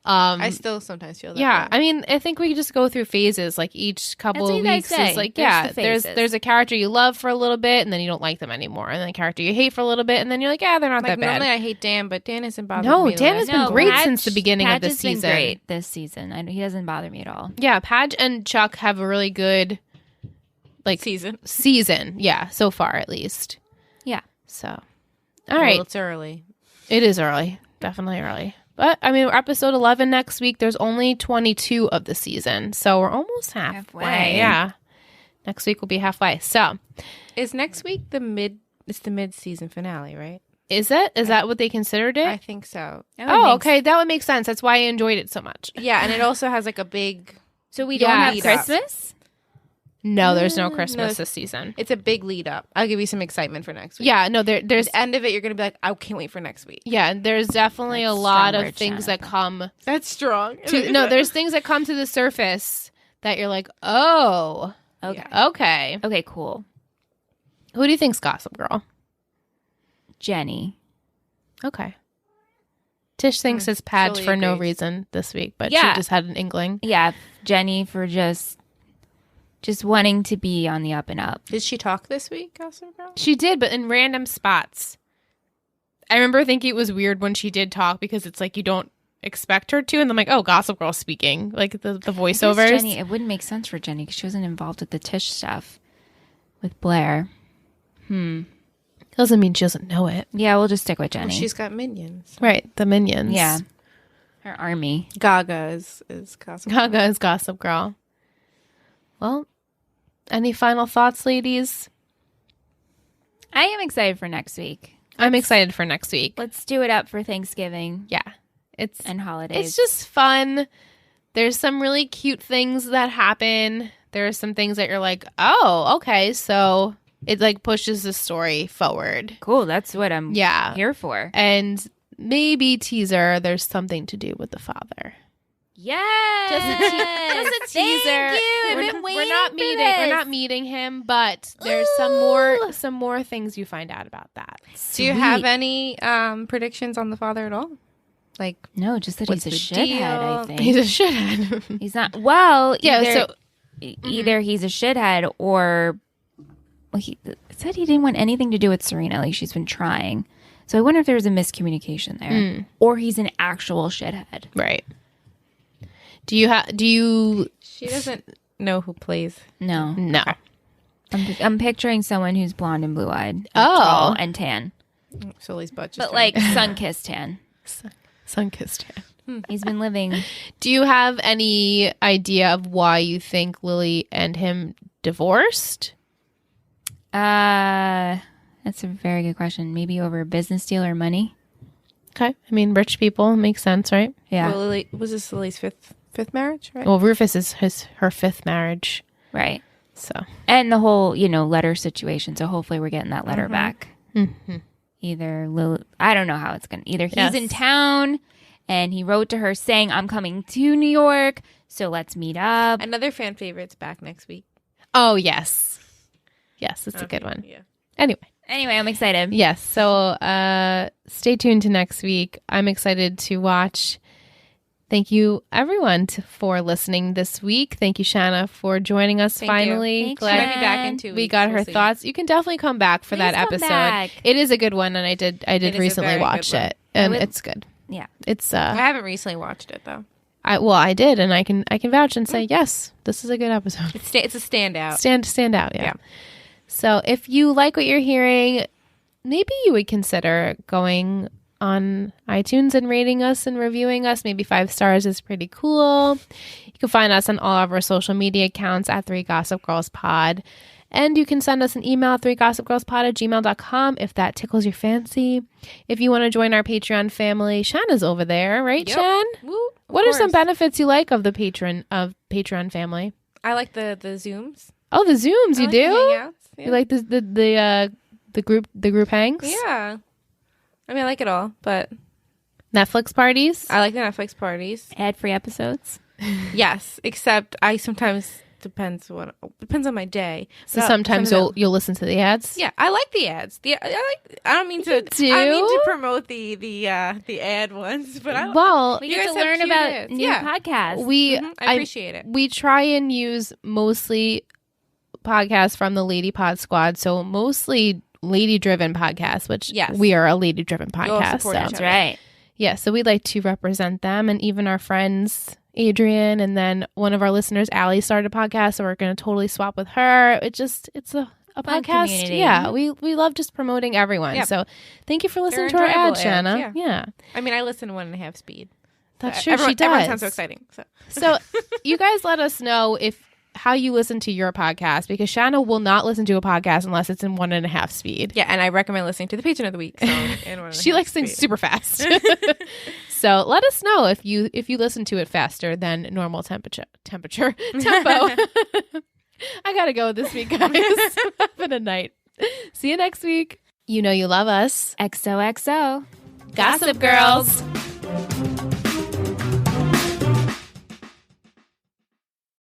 I still sometimes feel that. Yeah, way. I mean, I think we just go through phases. Like each couple of weeks is like, there's a character you love for a little bit, and then you don't like them anymore, and then a character you hate for a little bit, and then you're like, yeah, they're not that bad. Normally, I hate Dan, but Dan isn't bothering me. No, Dan has been great since the beginning of this season. Been great this season. He doesn't bother me at all. Yeah, Padge and Chuck have a really good season. Yeah, so far at least. Yeah. So, all right, Well, it's early. It is early, definitely early. But, I mean, we're episode 11 next week. There's only 22 of the season. So we're almost halfway. Yeah. Next week will be halfway. So. Is next week it's the mid-season finale, right? Is it? Is that what they considered it? I think so. Okay. That would make sense. That's why I enjoyed it so much. Yeah, and it also has like a big... So we don't have Christmas? No, there's no Christmas this season. It's a big lead up. I'll give you some excitement for next week. Yeah, no, there's... At the end of it, you're going to be like, I can't wait for next week. Yeah, there's definitely a lot of things that come... That's strong. There's things that come to the surface that you're like, oh, okay. Okay, cool. Who do you think's Gossip Girl? Jenny. Okay. Tish thinks it's Padge totally for no agrees. reason this week, but she just had an inkling. Yeah, Jenny for just wanting to be on the up and up. Did she talk this week, Gossip Girl? She did, but in random spots. I remember thinking it was weird when she did talk because it's like you don't expect her to, and I'm like, oh, Gossip Girl speaking, like the voiceovers. Jenny, it wouldn't make sense for Jenny because she wasn't involved with the Tish stuff with Blair. Doesn't mean she doesn't know it. Yeah, we'll just stick with Jenny. Well, she's got minions. Right, the minions. Yeah, her army. Gaga is Gossip Girl. Gaga is Gossip Girl. Well, any final thoughts, ladies? I am excited for next week. I'm excited for next week. Let's do it up for Thanksgiving. Yeah. And holidays. It's just fun. There's some really cute things that happen. There are some things that you're like, oh, okay. So it like pushes the story forward. Cool. That's what I'm here for. And maybe teaser, there's something to do with the father. Yeah. Just a teaser. Thank you. I've been waiting We're not meeting him, but there's some more things you find out about that. Do you have any predictions on the father at all? Like, no, just that he's a shithead, I think. He's a shithead. He's not. Well, yeah, either he's a shithead or he said he didn't want anything to do with Serena. Like, she's been trying. So I wonder if there was a miscommunication there. Or he's an actual shithead. Right. Do you she doesn't know who plays. No. I'm picturing someone who's blonde and blue-eyed. Tall and tan. Sully's butt. But like sun-kissed tan. Sun-kissed tan. He's been living. Do you have any idea of why you think Lily and him divorced? That's a very good question. Maybe over a business deal or money. Okay. I mean, rich people makes sense, right? Yeah. Well, Lily, was this Lily's fifth marriage, right? Well, Rufus is her fifth marriage. Right. So. And the whole, letter situation. So hopefully we're getting that letter back. Mm-hmm. Either Lily, I don't know how it's going to, either he's in town and he wrote to her saying, I'm coming to New York, so let's meet up. Another fan favorite's back next week. Oh, yes. Yes, it's a good one. Yeah. Anyway, I'm excited. Yes. So stay tuned to next week. I'm excited to watch. Thank you, everyone, for listening this week. Thank you, Shanna, for joining us finally. Thanks, Glad Shanna. Be back in 2 weeks. we got her thoughts. You can definitely come back for that come episode. back. It is a good one, and I did recently watch it, and it's good. Yeah. It's I haven't recently watched it though. I did, and I can vouch and say yes, this is a good episode. It's a standout. Stand out, yeah. So if you like what you're hearing, maybe you would consider going on iTunes and rating us and reviewing us. Maybe 5 stars is pretty cool. You can find us on all of our social media accounts at 3 Gossip Girls Pod. And you can send us an email, 3gossipgirlspod@gmail.com if that tickles your fancy. If you want to join our Patreon family, Shanna's over there, right, Yep. Shan? Woo, What are some benefits you like of the Patreon family? I like the Zooms. Oh, the Zooms, you I like do? the Hangouts. Yeah. You like the group hangs? Yeah. I mean, I like it all, but Netflix parties? I like the Netflix parties. Ad-free episodes. Yes, except I sometimes depends on my day. So sometimes you'll listen to the ads? Yeah, I like the ads. I don't mean to. do? I mean to promote the ad ones, but Well, We You get guys to have learn cute about ads. new Yeah. podcasts. I appreciate it. We try and use mostly podcasts from the Lady Pod Squad, so mostly lady-driven podcasts, which Yes. we are a lady-driven You all podcast. support So. each That's other. right. Yeah, so we'd like to represent them and even our friends, Adrian, and then one of our listeners, Allie, started a podcast, so we're going to totally swap with her. It's a Fun podcast. community. Yeah, we love just promoting everyone. Yep. So thank you for listening They're to our enjoyable ad, Shanna. ads, Yeah. I mean, I listen 1.5 speed. That's So true. She does. Everyone sounds so exciting. So you guys let us know how you listen to your podcast, because Shanna will not listen to a podcast unless it's in 1.5 speed. Yeah, and I recommend listening to the Patron of the Week. So in 1.5 She likes things speed. super fast. So let us know if you listen to it faster than normal tempo. I gotta go this week, guys. I'm having a night. See you next week. You know you love us. XOXO. Gossip Girls.